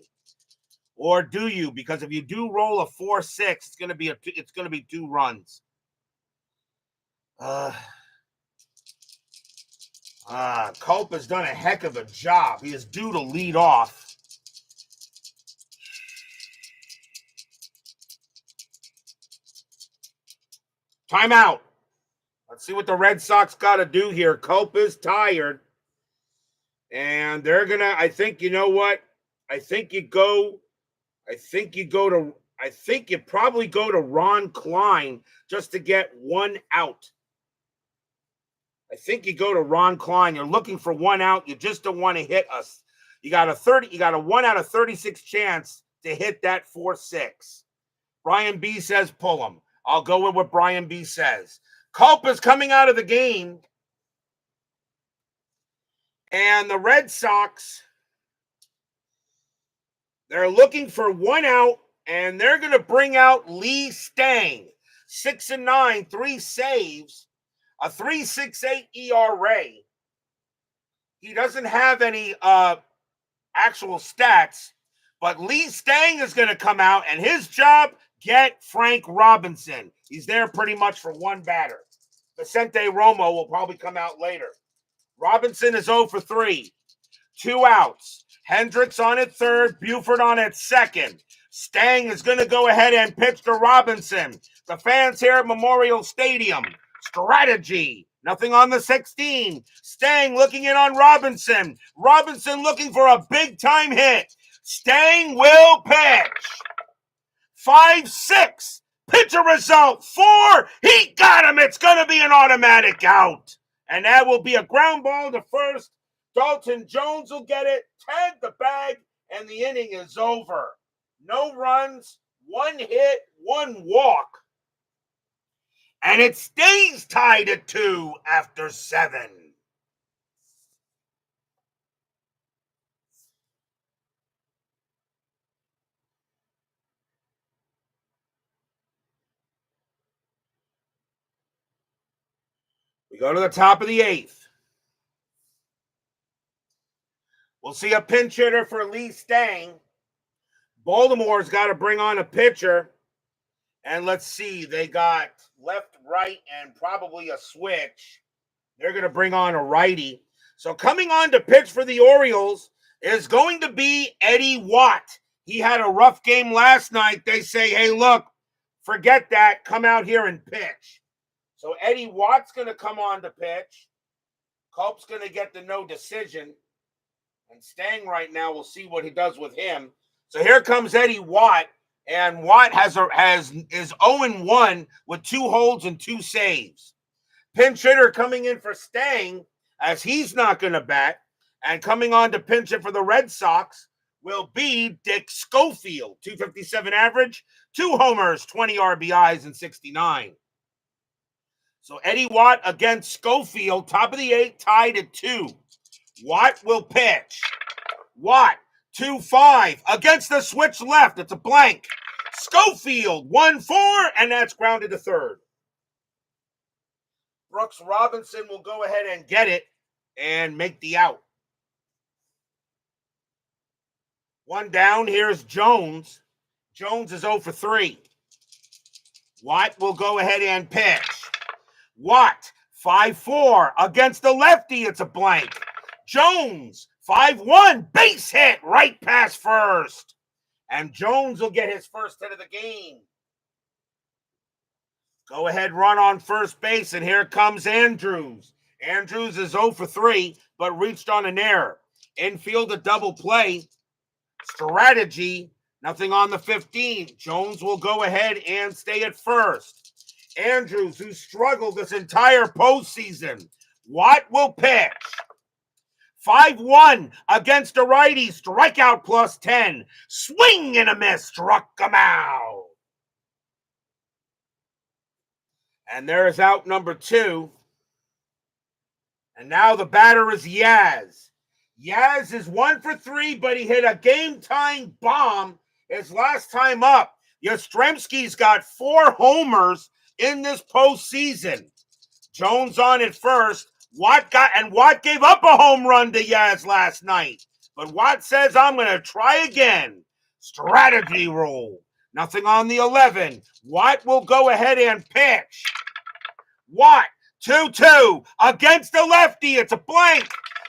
Or do you? Because if you do roll a 4-6, it's going to be 2 runs. Culp has done a heck of a job. He is due to lead off. Timeout. Let's see what the Red Sox got to do here. Culp is tired. And they're going to, I think, you know what? I think you probably go to Ron Klein just to get one out. I think you go to Ron Klein. You're looking for one out. You just don't want to hit us. You got a 1 out of 36 chance to hit that 4-6. Brian B says pull him. I'll go with what Brian B says. Culp is coming out of the game. And the Red Sox, they're looking for one out, and they're going to bring out Lee Stang. 6-9, 3 saves, a 3.68 ERA. He doesn't have any actual stats, but Lee Stang is going to come out, and his job, get Frank Robinson. He's there pretty much for one batter. Vicente Romo will probably come out later. Robinson is 0 for 3. 2 outs. Hendricks on at third, Buford on at second. Stang is going to go ahead and pitch to Robinson. The fans here at Memorial Stadium. Strategy. Nothing on the 16. Stang looking in on Robinson. Robinson looking for a big-time hit. Stang will pitch. 5-6. Pitcher result. 4. He got him. It's going to be an automatic out. And that will be a ground ball to first. Dalton Jones will get it, tag the bag, and the inning is over. No runs, 1 hit, 1 walk. And it stays tied at 2 after 7. We go to the top of the 8th. We'll see a pinch hitter for Lee Stang. Baltimore's got to bring on a pitcher. And let's see, they got left, right, and probably a switch. They're going to bring on a righty. So coming on to pitch for the Orioles is going to be Eddie Watt. He had a rough game last night. They say, hey, look, forget that. Come out here and pitch. So Eddie Watt's going to come on to pitch. Culp's going to get the no decision. And Stang right now, we'll see what he does with him. So here comes Eddie Watt. And Watt is 0-1 with 2 holds and 2 saves. Pinch hitter coming in for Stang, as he's not going to bat. And coming on to pinch hit for the Red Sox will be Dick Schofield. 257 average, 2 homers, 20 RBIs, and 69. So Eddie Watt against Schofield, top of the 8th, tied at 2. Watt will pitch. Watt, 2-5 against the switch left. It's a blank. Schofield, 1-4, and that's grounded to third. Brooks Robinson will go ahead and get it and make the out. 1 down. Here's Jones. Jones is 0 for 3. Watt will go ahead and pitch. Watt, 5-4 against the lefty. It's a blank. Jones, 5-1, base hit right past first. And Jones will get his first hit of the game. Go ahead, run on first base, and here comes Andrews. Andrews is 0 for 3, but reached on an error. Infield a double play. Strategy, nothing on the 15. Jones will go ahead and stay at first. Andrews, who struggled this entire postseason. Watt will pitch. 5-1 against a righty, strikeout plus 10. Swing and a miss, struck him out. And there is out number 2. And now the batter is Yaz. Yaz is 1 for 3, but he hit a game-tying bomb his last time up. Yastrzemski's got 4 homers in this postseason. Jones on at first. Watt gave up a home run to Yaz last night. But Watt says, I'm going to try again. Strategy roll. Nothing on the 11. Watt will go ahead and pitch. Watt, 2-2 against the lefty. It's a blank.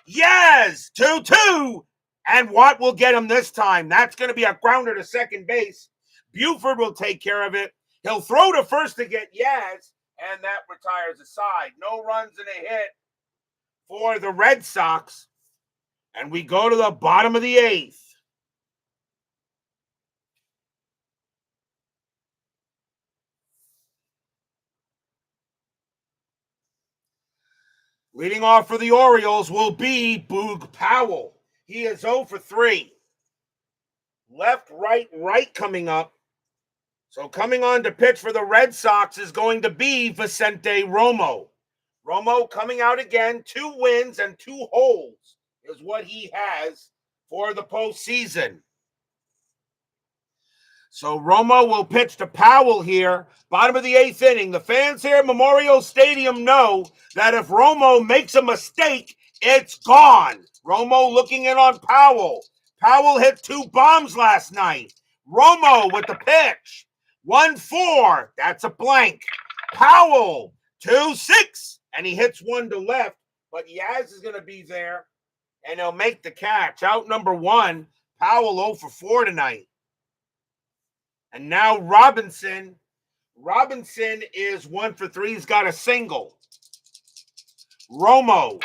Yaz, 2-2. And Watt will get him this time. That's going to be a grounder to second base. Buford will take care of it. He'll throw to first to get Yaz. And that retires a side. No runs and a hit for the Red Sox. And we go to the bottom of the eighth. Leading off for the Orioles will be Boog Powell. He is 0 for 3. Left, right coming up. So coming on to pitch for the Red Sox is going to be Vicente Romo. Romo coming out again, 2 wins and 2 holds is what he has for the postseason. So Romo will pitch to Powell here, bottom of the 8th inning. The fans here at Memorial Stadium know that if Romo makes a mistake, it's gone. Romo looking in on Powell. Powell hit 2 bombs last night. Romo with the pitch. 1-4. That's a blank. Powell, 2-6. And he hits 1 to left, but Yaz is going to be there, and he'll make the catch. Out number 1. Powell 0 for 4 tonight. And now Robinson. Robinson is 1 for 3. He's got a single. Romo,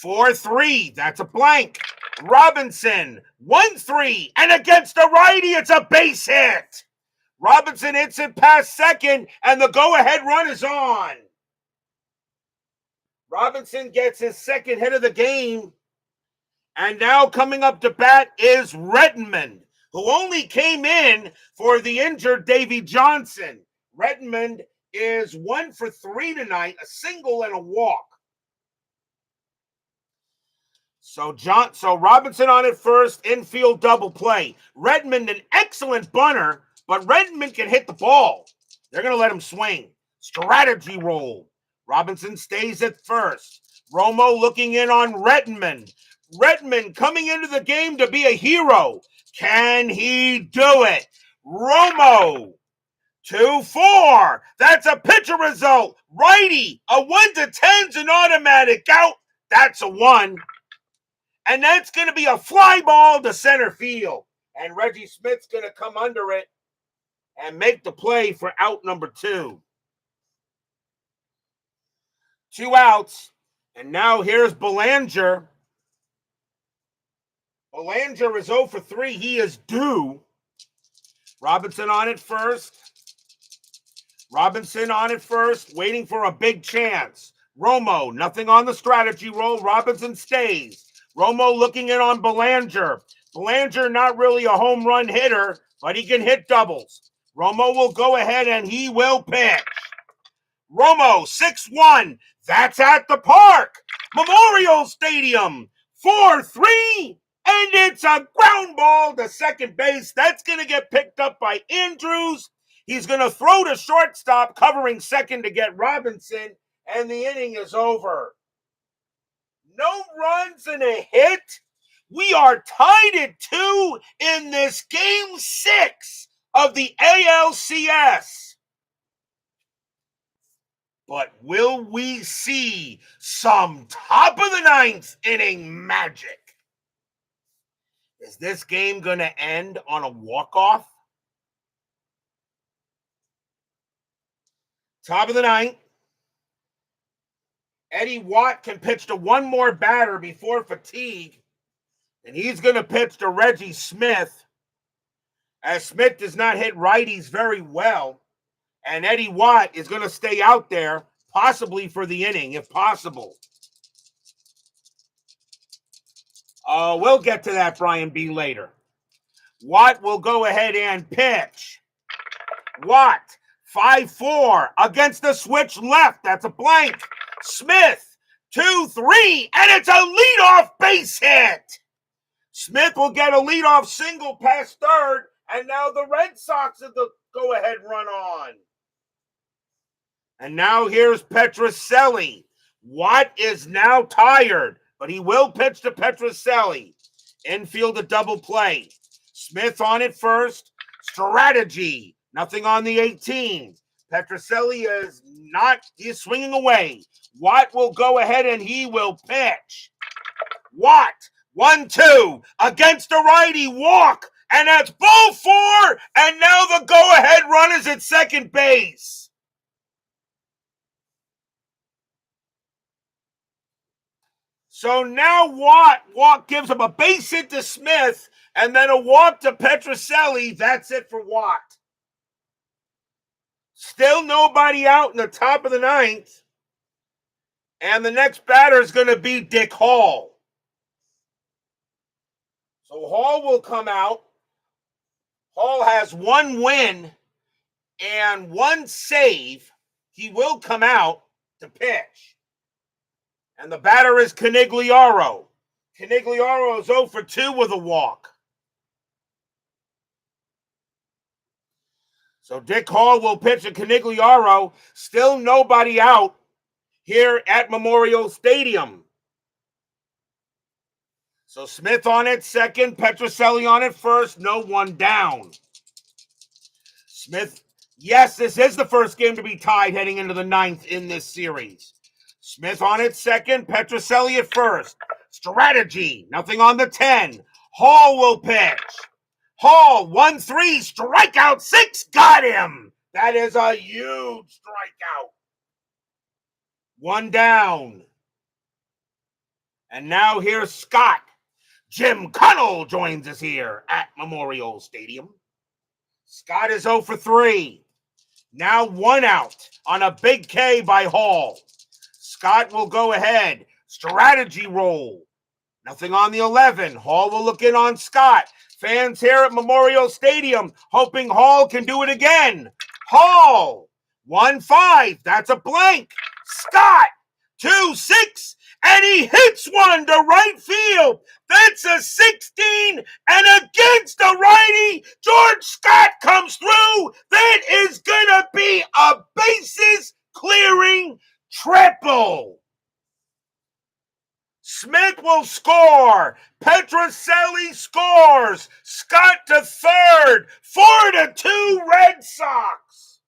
4-3. That's a blank. Robinson, 1-3. And against the righty, it's a base hit. Robinson hits it past second, and the go-ahead run is on. Robinson gets his second hit of the game. And now coming up to bat is Redmond, who only came in for the injured Davy Johnson. Redmond is 1 for 3 tonight, a single and a walk. So Robinson on at first, infield double play. Redmond, an excellent bunter, but Redmond can hit the ball. They're going to let him swing. Strategy roll. Robinson stays at first. Romo looking in on Redmond. Redmond coming into the game to be a hero. Can he do it? Romo, 2-4. That's a pitcher result. Righty, a 1-10's an automatic out. That's a 1. And that's going to be a fly ball to center field. And Reggie Smith's going to come under it and make the play for out number 2. 2 outs. And now here's Belanger. Belanger is 0 for 3. He is due. Robinson on it first. Waiting for a big chance. Romo, nothing on the strategy roll. Robinson stays. Romo looking in on Belanger. Belanger not really a home run hitter, but he can hit doubles. Romo will go ahead and he will pitch. Romo, 6-1. That's at the park. Memorial Stadium, 4-3. And it's a ground ball to second base. That's going to get picked up by Andrews. He's going to throw to shortstop, covering second to get Robinson, and the inning is over. No runs and a hit. We are tied at 2 in this Game 6 of the ALCS. But will we see some top of the 9th inning magic? Is this game going to end on a walk-off? Top of the 9th. Eddie Watt can pitch to one more batter before fatigue. And he's going to pitch to Reggie Smith. As Smith does not hit righties very well. And Eddie Watt is going to stay out there, possibly for the inning, if possible. We'll get to that, Brian B., later. Watt will go ahead and pitch. Watt, 5-4 against the switch left. That's a blank. Smith, 2-3, and it's a leadoff base hit. Smith will get a leadoff single past third, and now the Red Sox have the go-ahead run on. And now here's Petrocelli. Watt is now tired, but he will pitch to Petrocelli. Infield a double play. Smith on it first. Strategy. Nothing on the 18. Petrocelli he's swinging away. Watt will go ahead and he will pitch. Watt, 1-2 against the righty, walk, and that's ball 4, and now the go-ahead run is at second base. So now Watt gives him a base hit to Smith and then a walk to Petrocelli. That's it for Watt. Still nobody out in the top of the ninth. And the next batter is going to be Dick Hall. So Hall will come out. Hall has one win and one save. He will come out to pitch. And the batter is Canigliaro. Canigliaro is 0 for 2 with a walk. So Dick Hall will pitch to Canigliaro. Still nobody out here at Memorial Stadium. So Smith on it second, Petrocelli on it first, no one down. Smith, yes, this is the first game to be tied heading into the ninth in this series. Smith on it second, Petrocelli at first. Strategy, nothing on the 10. Hall will pitch. Hall, 1-3, strikeout 6, got him. That is a huge strikeout. One down. And now here's Scott. Jim Cunnell joins us here at Memorial Stadium. Scott is 0 for 3. Now one out on a big K by Hall. Scott will go ahead. Strategy roll. Nothing on the 11. Hall will look in on Scott. Fans here at Memorial Stadium hoping Hall can do it again. Hall, 1-5. That's a blank. Scott, 2-6. And he hits one to right field. That's a 16. And against the righty, George Scott comes through. That is going to be a bases clearing triple. Smith will score. Petrocelli scores. Scott to third. 4-2 Red Sox.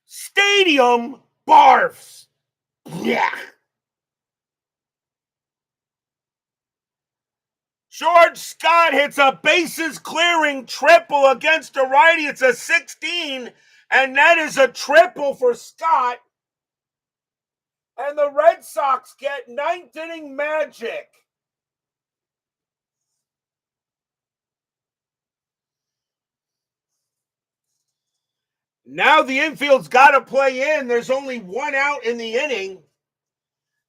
Stadium barfs. Yeah. George Scott hits a bases clearing triple against a righty. It's a 16, and that is a triple for Scott. And the Red Sox get ninth inning magic. Now the infield's got to play in. There's only one out in the inning.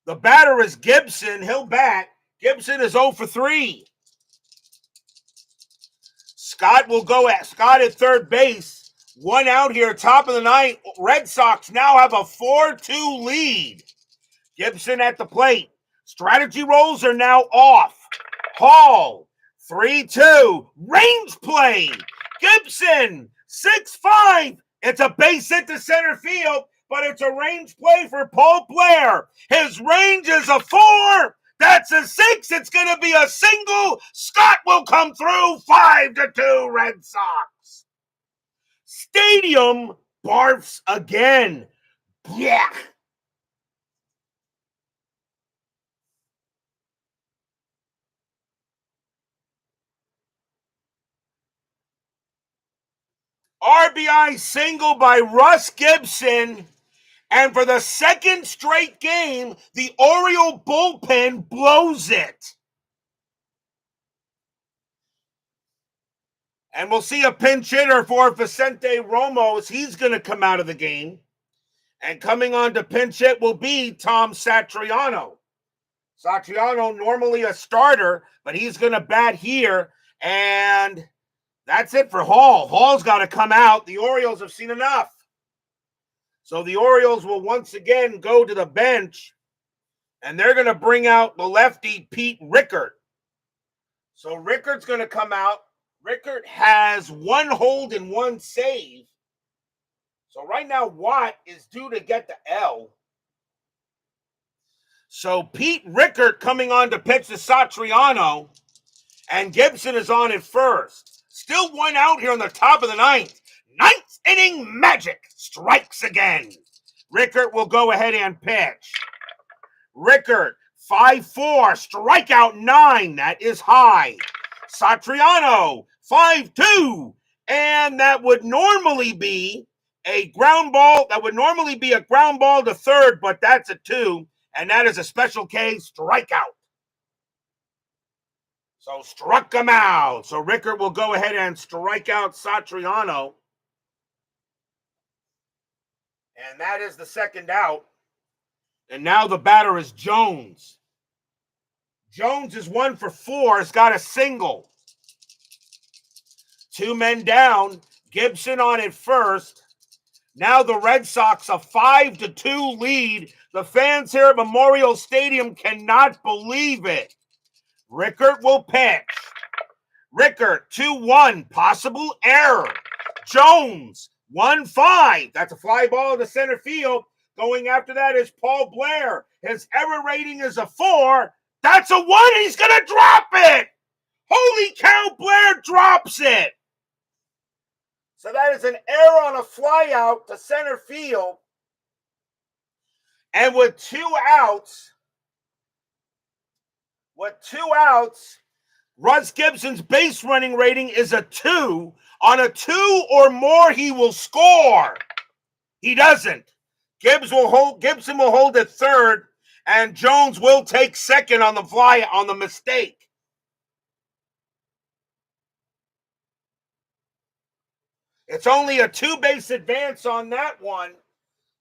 The batter is Gibson. He'll bat. Gibson is 0 for 3. Scott will go at Scott at third base. One out here, top of the ninth. Red Sox now have a 4-2 lead. Gibson at the plate. Strategy rolls are now off. Hall, 3-2. Range play. Gibson, 6-5. It's a base hit to center field, but it's a range play for Paul Blair. His range is a 4. That's a 6. It's going to be a single. Scott will come through. 5-2 Red Sox. Stadium barfs again. Yeah. RBI single by Russ Gibson. And for the second straight game, the Oriole bullpen blows it. And we'll see a pinch hitter for Vicente Ramos. He's going to come out of the game. And coming on to pinch hit will be Tom Satriano. Satriano, normally a starter, but he's going to bat here. And that's it for Hall. Hall's got to come out. The Orioles have seen enough. So the Orioles will once again go to the bench, and they're going to bring out the lefty Pete Rickert. So Rickert's going to come out. Rickert has one hold and one save. So right now Watt is due to get the L. So Pete Rickert coming on to pitch to Satriano, and Gibson is on at first. Still one out here on the top of the ninth. Ninth inning magic strikes again. Rickert will go ahead and pitch. Rickert, 5-4, strikeout 9. That is high. Satriano, 5-2. And that would normally be a ground ball that would normally be a ground ball to third, but that's a 2, and that is a special K strikeout. So struck him out. So Rickert will go ahead and strike out Satriano. And that is the second out. And now the batter is Jones. Jones is 1 for 4. Has got a single. 2 men down. Gibson on at first. Now the Red Sox a 5-2 lead. The fans here at Memorial Stadium cannot believe it. Rickert will pitch. Rickert 2-1. Possible error. Jones 1-5. That's a fly ball to center field. Going after that is Paul Blair. His error rating is a 4. That's a 1. He's going to drop it. Holy cow, Blair drops it. So that is an error on a fly out to center field. And with 2 outs, Russ Gibson's base running rating is a 2. On a 2 or more, he will score. He doesn't. Gibson will hold at third, and Jones will take second on the fly on the mistake. It's only a 2-base advance on that one.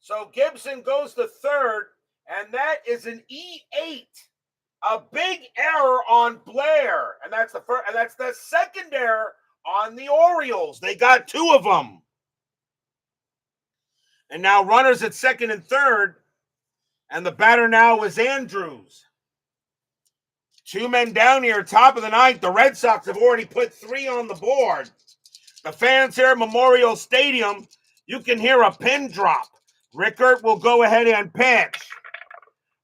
So Gibson goes to third, and that is an E8. A big error on Blair, and that's the second error on the Orioles. They got 2 of them. And now runners at second and third, and the batter now is Andrews. 2 men down here, top of the 9th. The Red Sox have already put 3 on the board. The fans here at Memorial Stadium, you can hear a pin drop. Rickert will go ahead and pitch.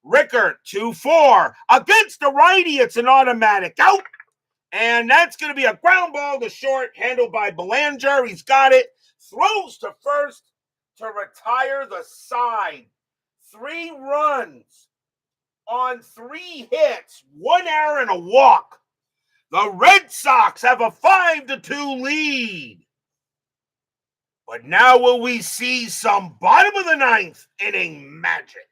Rickert 2-4. Against the righty, it's an automatic out. And that's going to be a ground ball to short, handled by Belanger. He's got it. Throws to first to retire the side. 3 runs on 3 hits, 1 error and a walk. The Red Sox have a 5-2 lead. But now will we see some bottom of the 9th inning magic?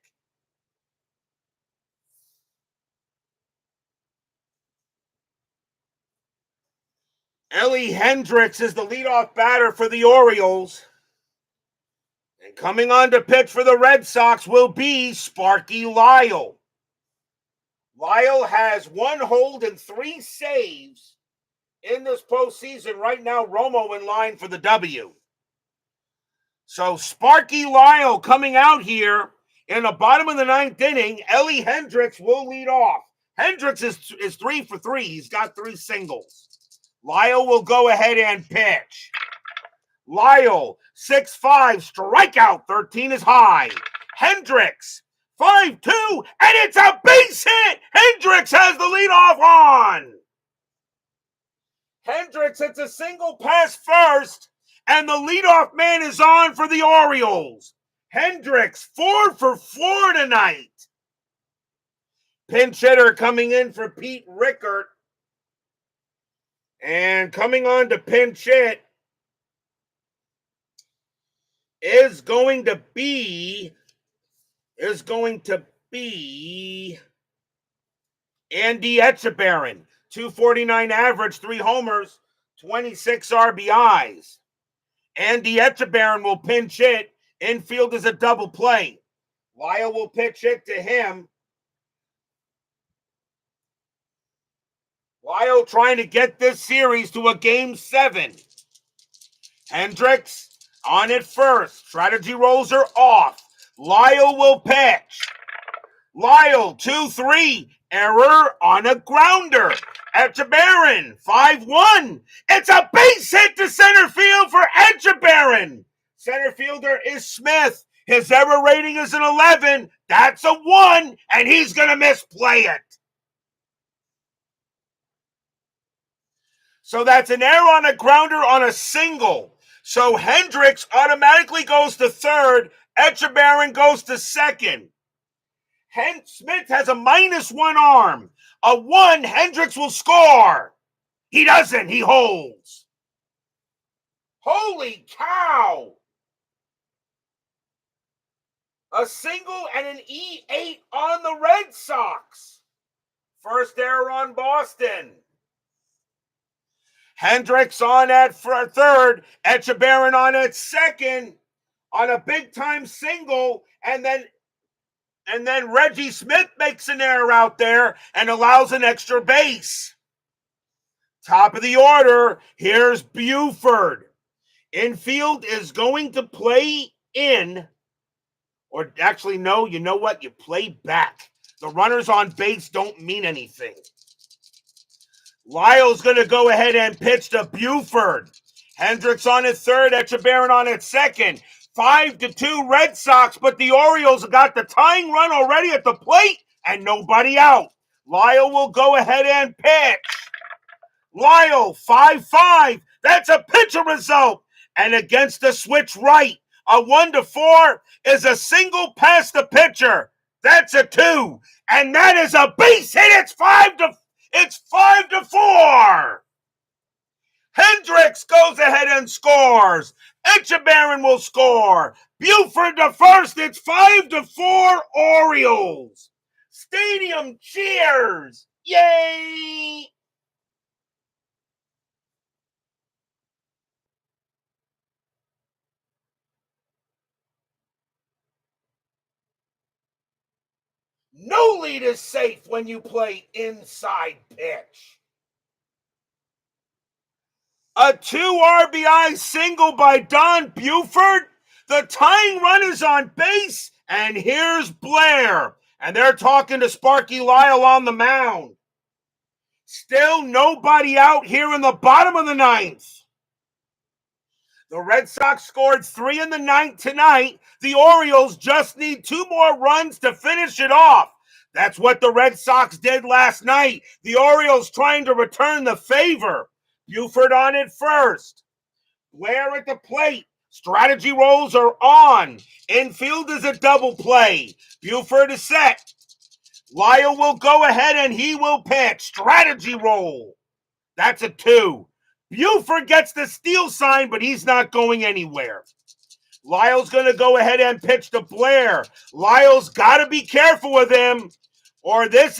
Ellie Hendricks is the leadoff batter for the Orioles. And coming on to pitch for the Red Sox will be Sparky Lyle. Lyle has 1 hold and 3 saves in this postseason. Right now, Romo in line for the W. So Sparky Lyle coming out here in the bottom of the 9th inning. Ellie Hendricks will lead off. Hendricks is 3 for 3. He's got 3 singles. Lyle will go ahead and pitch. Lyle, 6-5, strikeout, 13 is high. Hendricks, 5-2, and it's a base hit. Hendricks has the leadoff on. Hendricks hits a single pass first, and the leadoff man is on for the Orioles. Hendricks, 4 for 4 tonight. Pinch hitter coming in for Pete Rickert. And coming on to pinch hit is going to be Andy Etchebarren. 249 average, 3 homers, 26 RBIs. Andy Etchebarren will pinch hit. Infield is a double play. Lyle will pitch it to him. Lyle trying to get this series to a Game 7. Hendricks on it first. Strategy rolls are off. Lyle will pitch. Lyle, 2-3. Error on a grounder. Etchebarren, 5-1. It's a base hit to center field for Etchebarren. Center fielder is Smith. His error rating is an 11. That's a 1, and he's going to misplay it. So that's an error on a grounder on a single. So Hendricks automatically goes to third. Etchebarren goes to second. Smith has a -1 arm. A 1, Hendricks will score. He doesn't. He holds. Holy cow. A single and an E8 on the Red Sox. First error on Boston. Hendricks on at third. Echeverria on at second on a big-time single, and then Reggie Smith makes an error out there and allows an extra base. Top of the order, here's Buford. Infield is going to play in, or actually, no, you know what? You play back. The runners on base don't mean anything. Lyle's going to go ahead and pitch to Buford. Hendricks on at third, Echeverria on at second. 5-2 Red Sox, but the Orioles got the tying run already at the plate and nobody out. Lyle will go ahead and pitch. Lyle, 5-5. That's a pitcher result. And against the switch right, a 1-4 is a single past the pitcher. That's a 2. And that is a base hit. It's 5-4. Hendricks goes ahead and scores. Echeverria will score. Buford to first. It's 5-4 Orioles. Stadium cheers. Yay! No lead is safe when you play inside pitch. A 2 RBI single by Don Buford. The tying run is on base, and here's Blair. And they're talking to Sparky Lyle on the mound. Still nobody out here in the bottom of the ninth. The Red Sox scored 3 in the ninth tonight. The Orioles just need 2 more runs to finish it off. That's what the Red Sox did last night. The Orioles trying to return the favor. Buford on it first. Blair at the plate. Strategy rolls are on. Infield is a double play. Buford is set. Lyle will go ahead and he will pitch. Strategy roll. That's a 2. Buford gets the steal sign, but he's not going anywhere. Lyle's going to go ahead and pitch to Blair. Lyle's got to be careful with him, or this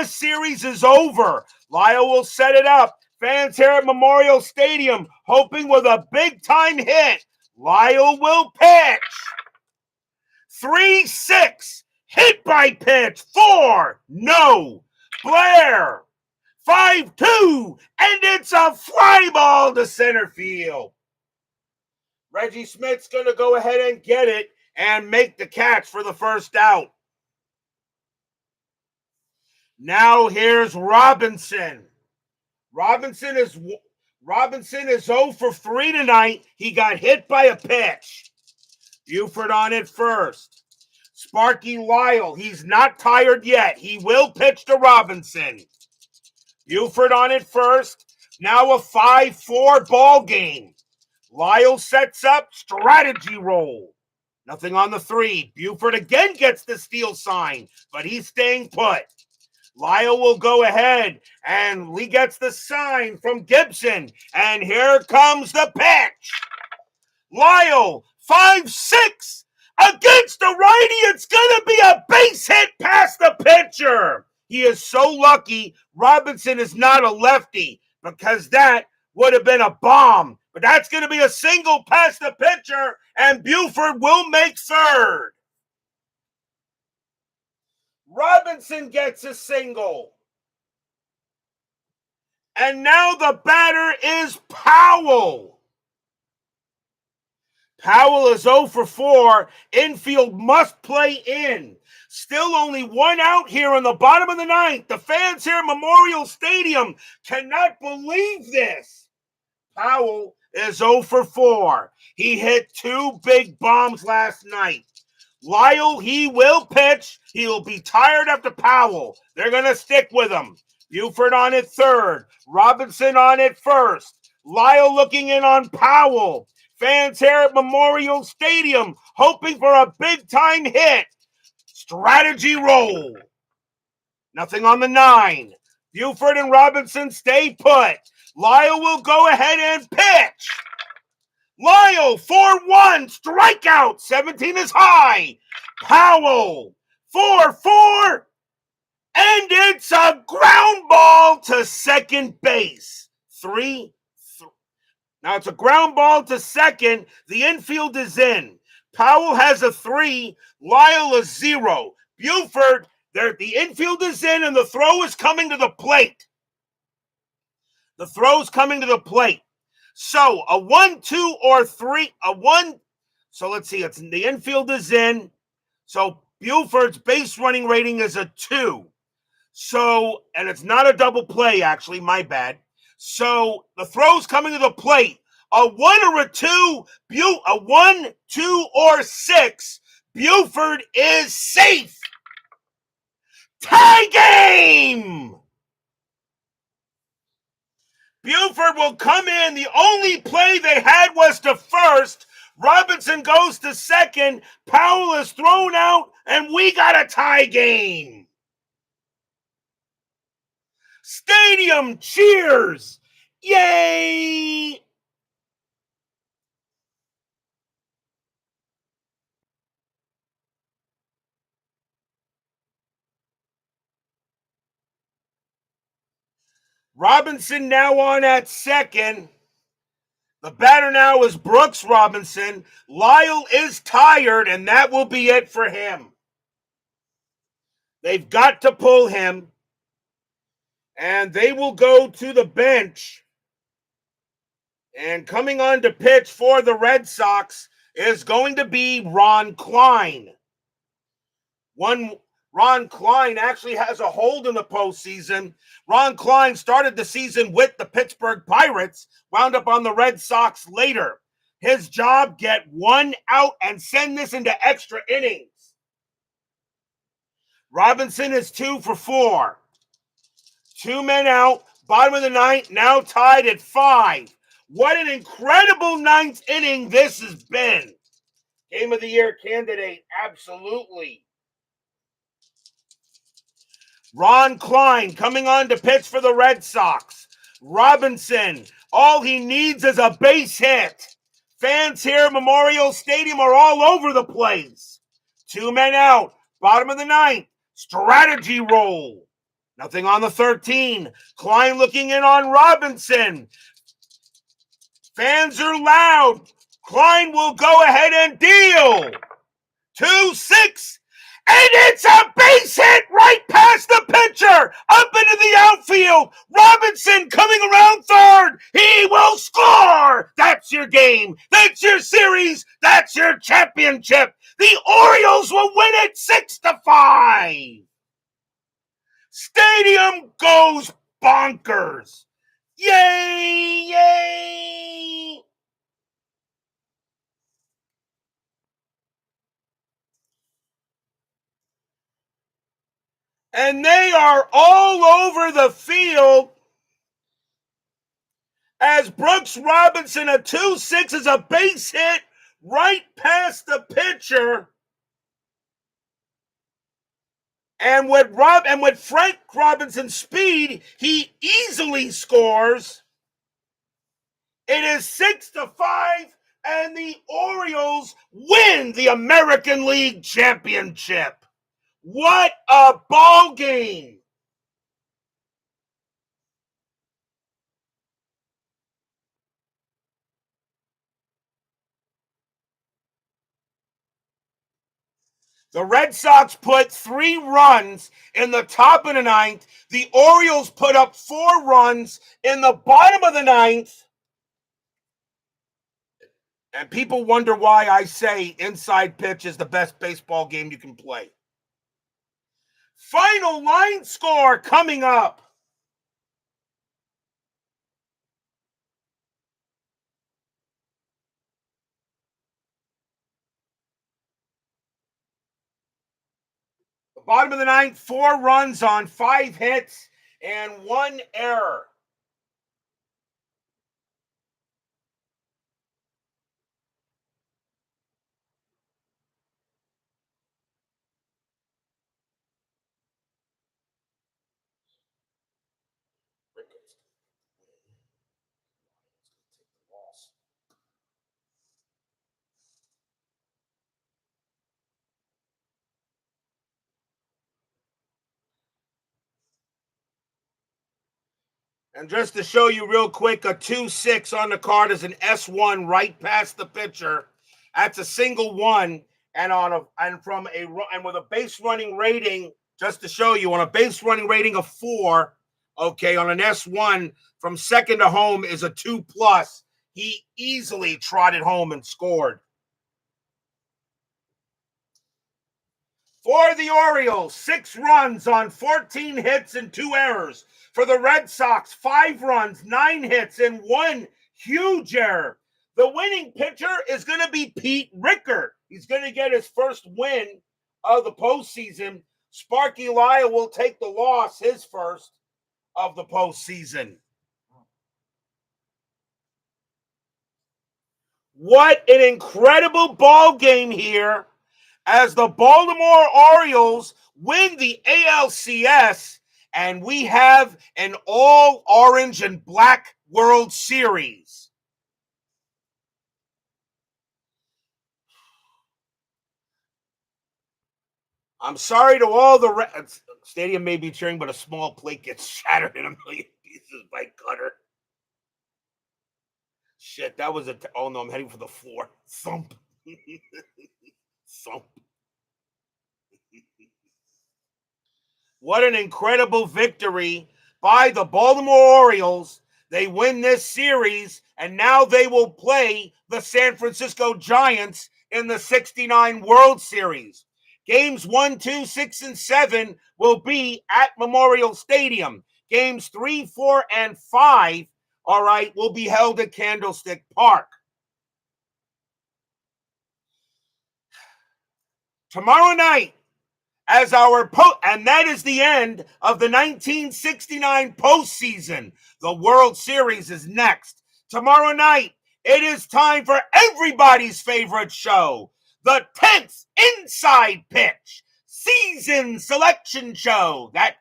series is over. Lyle will set it up. Fans here at Memorial Stadium hoping with a big-time hit. Lyle will pitch. 3-6. Hit by pitch. 4. No. Blair. 5-2. And it's a fly ball to center field. Reggie Smith's going to go ahead and get it and make the catch for the first out. Now here's Robinson. Robinson is 0 for 3 tonight. He got hit by a pitch. Buford on it first. Sparky Lyle, he's not tired yet. He will pitch to Robinson. Buford on it first. Now a 5-4 ball game. Lyle sets up, strategy roll. Nothing on the 3. Buford again gets the steal sign, but he's staying put. Lyle will go ahead, and he gets the sign from Gibson, and here comes the pitch. Lyle, 5-6, against the righty. It's going to be a base hit past the pitcher. He is so lucky Robinson is not a lefty, because that would have been a bomb. But that's going to be a single past the pitcher, and Buford will make third. Robinson gets a single. And now the batter is Powell. Powell is 0 for 4. Infield must play in. Still only 1 out here in the bottom of the ninth. The fans here at Memorial Stadium cannot believe this. Powell is 0 for 4. He hit 2 big bombs last night. Lyle, he will pitch. He will be tired after Powell. They're going to stick with him. Buford on it third. Robinson on it first. Lyle looking in on Powell. Fans here at Memorial Stadium hoping for a big-time hit. Strategy roll. Nothing on the 9. Buford and Robinson stay put. Lyle will go ahead and pitch. Lyle, 4-1, strikeout, 17 is high. Powell, 4-4, and it's a ground ball to second base. 3-3. Now it's a ground ball to second. The infield is in. Powell has a 3, Lyle a 0. Buford, the infield is in, and the throw is coming to the plate. The throw's coming to the plate. So a 1, 2, or 3, a 1. So let's see. It's the infield is in. So Buford's base running rating is a 2. So, and it's not a double play, actually, my bad. So the throw's coming to the plate. A 1 or a 2, a 1, 2, or 6. Buford is safe. Tie game! Buford will come in. The only play they had was to first. Robinson goes to second. Powell is thrown out, and we got a tie game. Stadium cheers! Yay! Robinson now on at second. The batter now is Brooks Robinson. Lyle is tired, and that will be it for him. They've got to pull him, and they will go to the bench. And coming on to pitch for the Red Sox is going to be Ron Klein. Ron Klein actually has a hold in the postseason. Ron Klein started the season with the Pittsburgh Pirates, wound up on the Red Sox later. His job, get 1 out and send this into extra innings. Robinson is 2 for 4. 2 men out, bottom of the ninth, now tied at 5. What an incredible ninth inning this has been. Game of the Year candidate, absolutely. Ron Klein coming on to pitch for the Red Sox. Robinson, all he needs is a base hit. Fans here at Memorial Stadium are all over the place. 2 men out, bottom of the ninth, strategy roll. Nothing on the 13. Klein looking in on Robinson. Fans are loud. Klein will go ahead and deal. 2-6. And it's a base hit right past the pitcher, up into the outfield. Robinson coming around third. He will score. That's your game. That's your series. That's your championship. The Orioles will win it 6-5. Stadium goes bonkers. Yay, yay. And they are all over the field as Brooks Robinson, a 2-6 is a base hit right past the pitcher. And with Frank Robinson's speed, he easily scores. It is 6-5, and the Orioles win the American League Championship. What a ball game! The Red Sox put 3 runs in the top of the ninth. The Orioles put up 4 runs in the bottom of the ninth. And people wonder why I say inside pitch is the best baseball game you can play. Final line score coming up. The bottom of the ninth, 4 runs on 5 hits and 1 error. And just to show you real quick, a 2-6 on the card is an S1 right past the pitcher. That's a single one, and with a base running rating, just to show you, on a base running rating of 4, okay, on an S1 from second to home is a 2+. He easily trotted home and scored. For the Orioles, 6 runs on 14 hits and 2 errors. For the Red Sox, 5 runs, 9 hits, and 1 huge error. The winning pitcher is going to be Pete Rickard. He's going to get his first win of the postseason. Sparky Lyle will take the loss, his first of the postseason. What an incredible ball game here as the Baltimore Orioles win the ALCS, and we have an all orange and black World Series. I'm sorry to all the stadium may be cheering, but a small plate gets shattered in a million pieces by Cutter. Shit, that was oh no, I'm heading for the floor. Thump. Thump. What an incredible victory by the Baltimore Orioles. They win this series, and now they will play the San Francisco Giants in the '69 World Series. Games 1, 2, 6, and 7 will be at Memorial Stadium. Games 3, 4, and 5, all right, will be held at Candlestick Park. Tomorrow night, and that is the end of the 1969 postseason. The World Series is next. Tomorrow night, it is time for everybody's favorite show, the 10th Inside Pitch Season Selection Show. That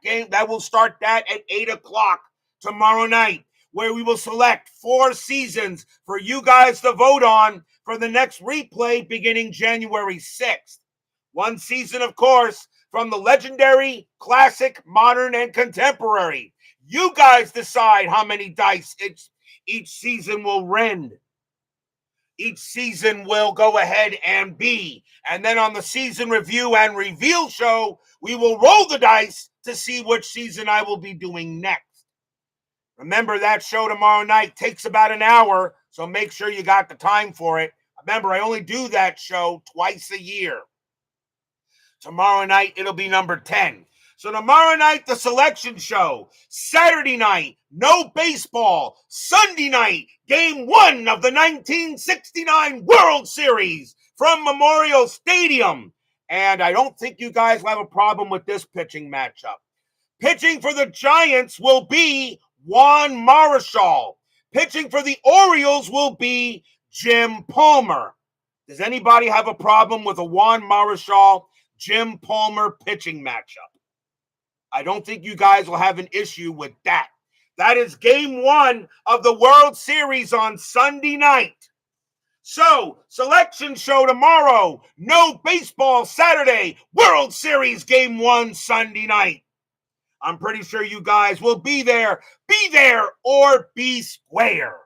will start that at 8 o'clock tomorrow night, where we will select 4 seasons for you guys to vote on for the next replay beginning January 6th. 1 season, of course, from the legendary, classic, modern, and contemporary. You guys decide how many dice each season will rend. Each season will go ahead and be. And then on the season review and reveal show, we will roll the dice to see which season I will be doing next. Remember, that show tomorrow night takes about an hour, so make sure you got the time for it. Remember, I only do that show twice a year. Tomorrow night, it'll be number 10. So tomorrow night, the selection show. Saturday night, no baseball. Sunday night, game 1 of the 1969 World Series from Memorial Stadium. And I don't think you guys will have a problem with this pitching matchup. Pitching for the Giants will be Juan Marichal. Pitching for the Orioles will be Jim Palmer. Does anybody have a problem with a Juan Marichal Jim Palmer pitching matchup? I don't think you guys will have an issue with that. That is game 1 of the World Series on Sunday night. So, selection show tomorrow. No baseball Saturday. World Series game 1 Sunday night. I'm pretty sure you guys will be there. Be there or be square.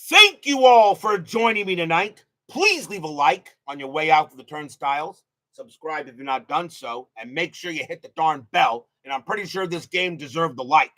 Thank you all for joining me tonight. Please leave a like on your way out to the turnstiles. Subscribe if you're not done so, and make sure you hit the darn bell. And I'm pretty sure this game deserved the like.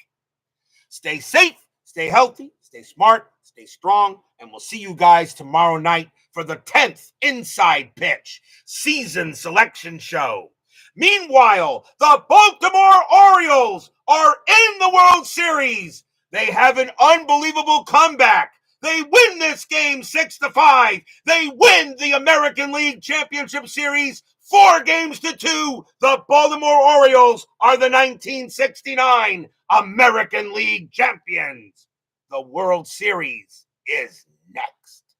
Stay safe, stay healthy, stay smart, stay strong, and we'll see you guys tomorrow night for the 10th Inside Pitch Season Selection Show. Meanwhile, the Baltimore Orioles are in the World Series. They have an unbelievable comeback. They win this game 6-5. They win the American League Championship Series 4-2. The Baltimore Orioles are the 1969 American League champions. The World Series is next.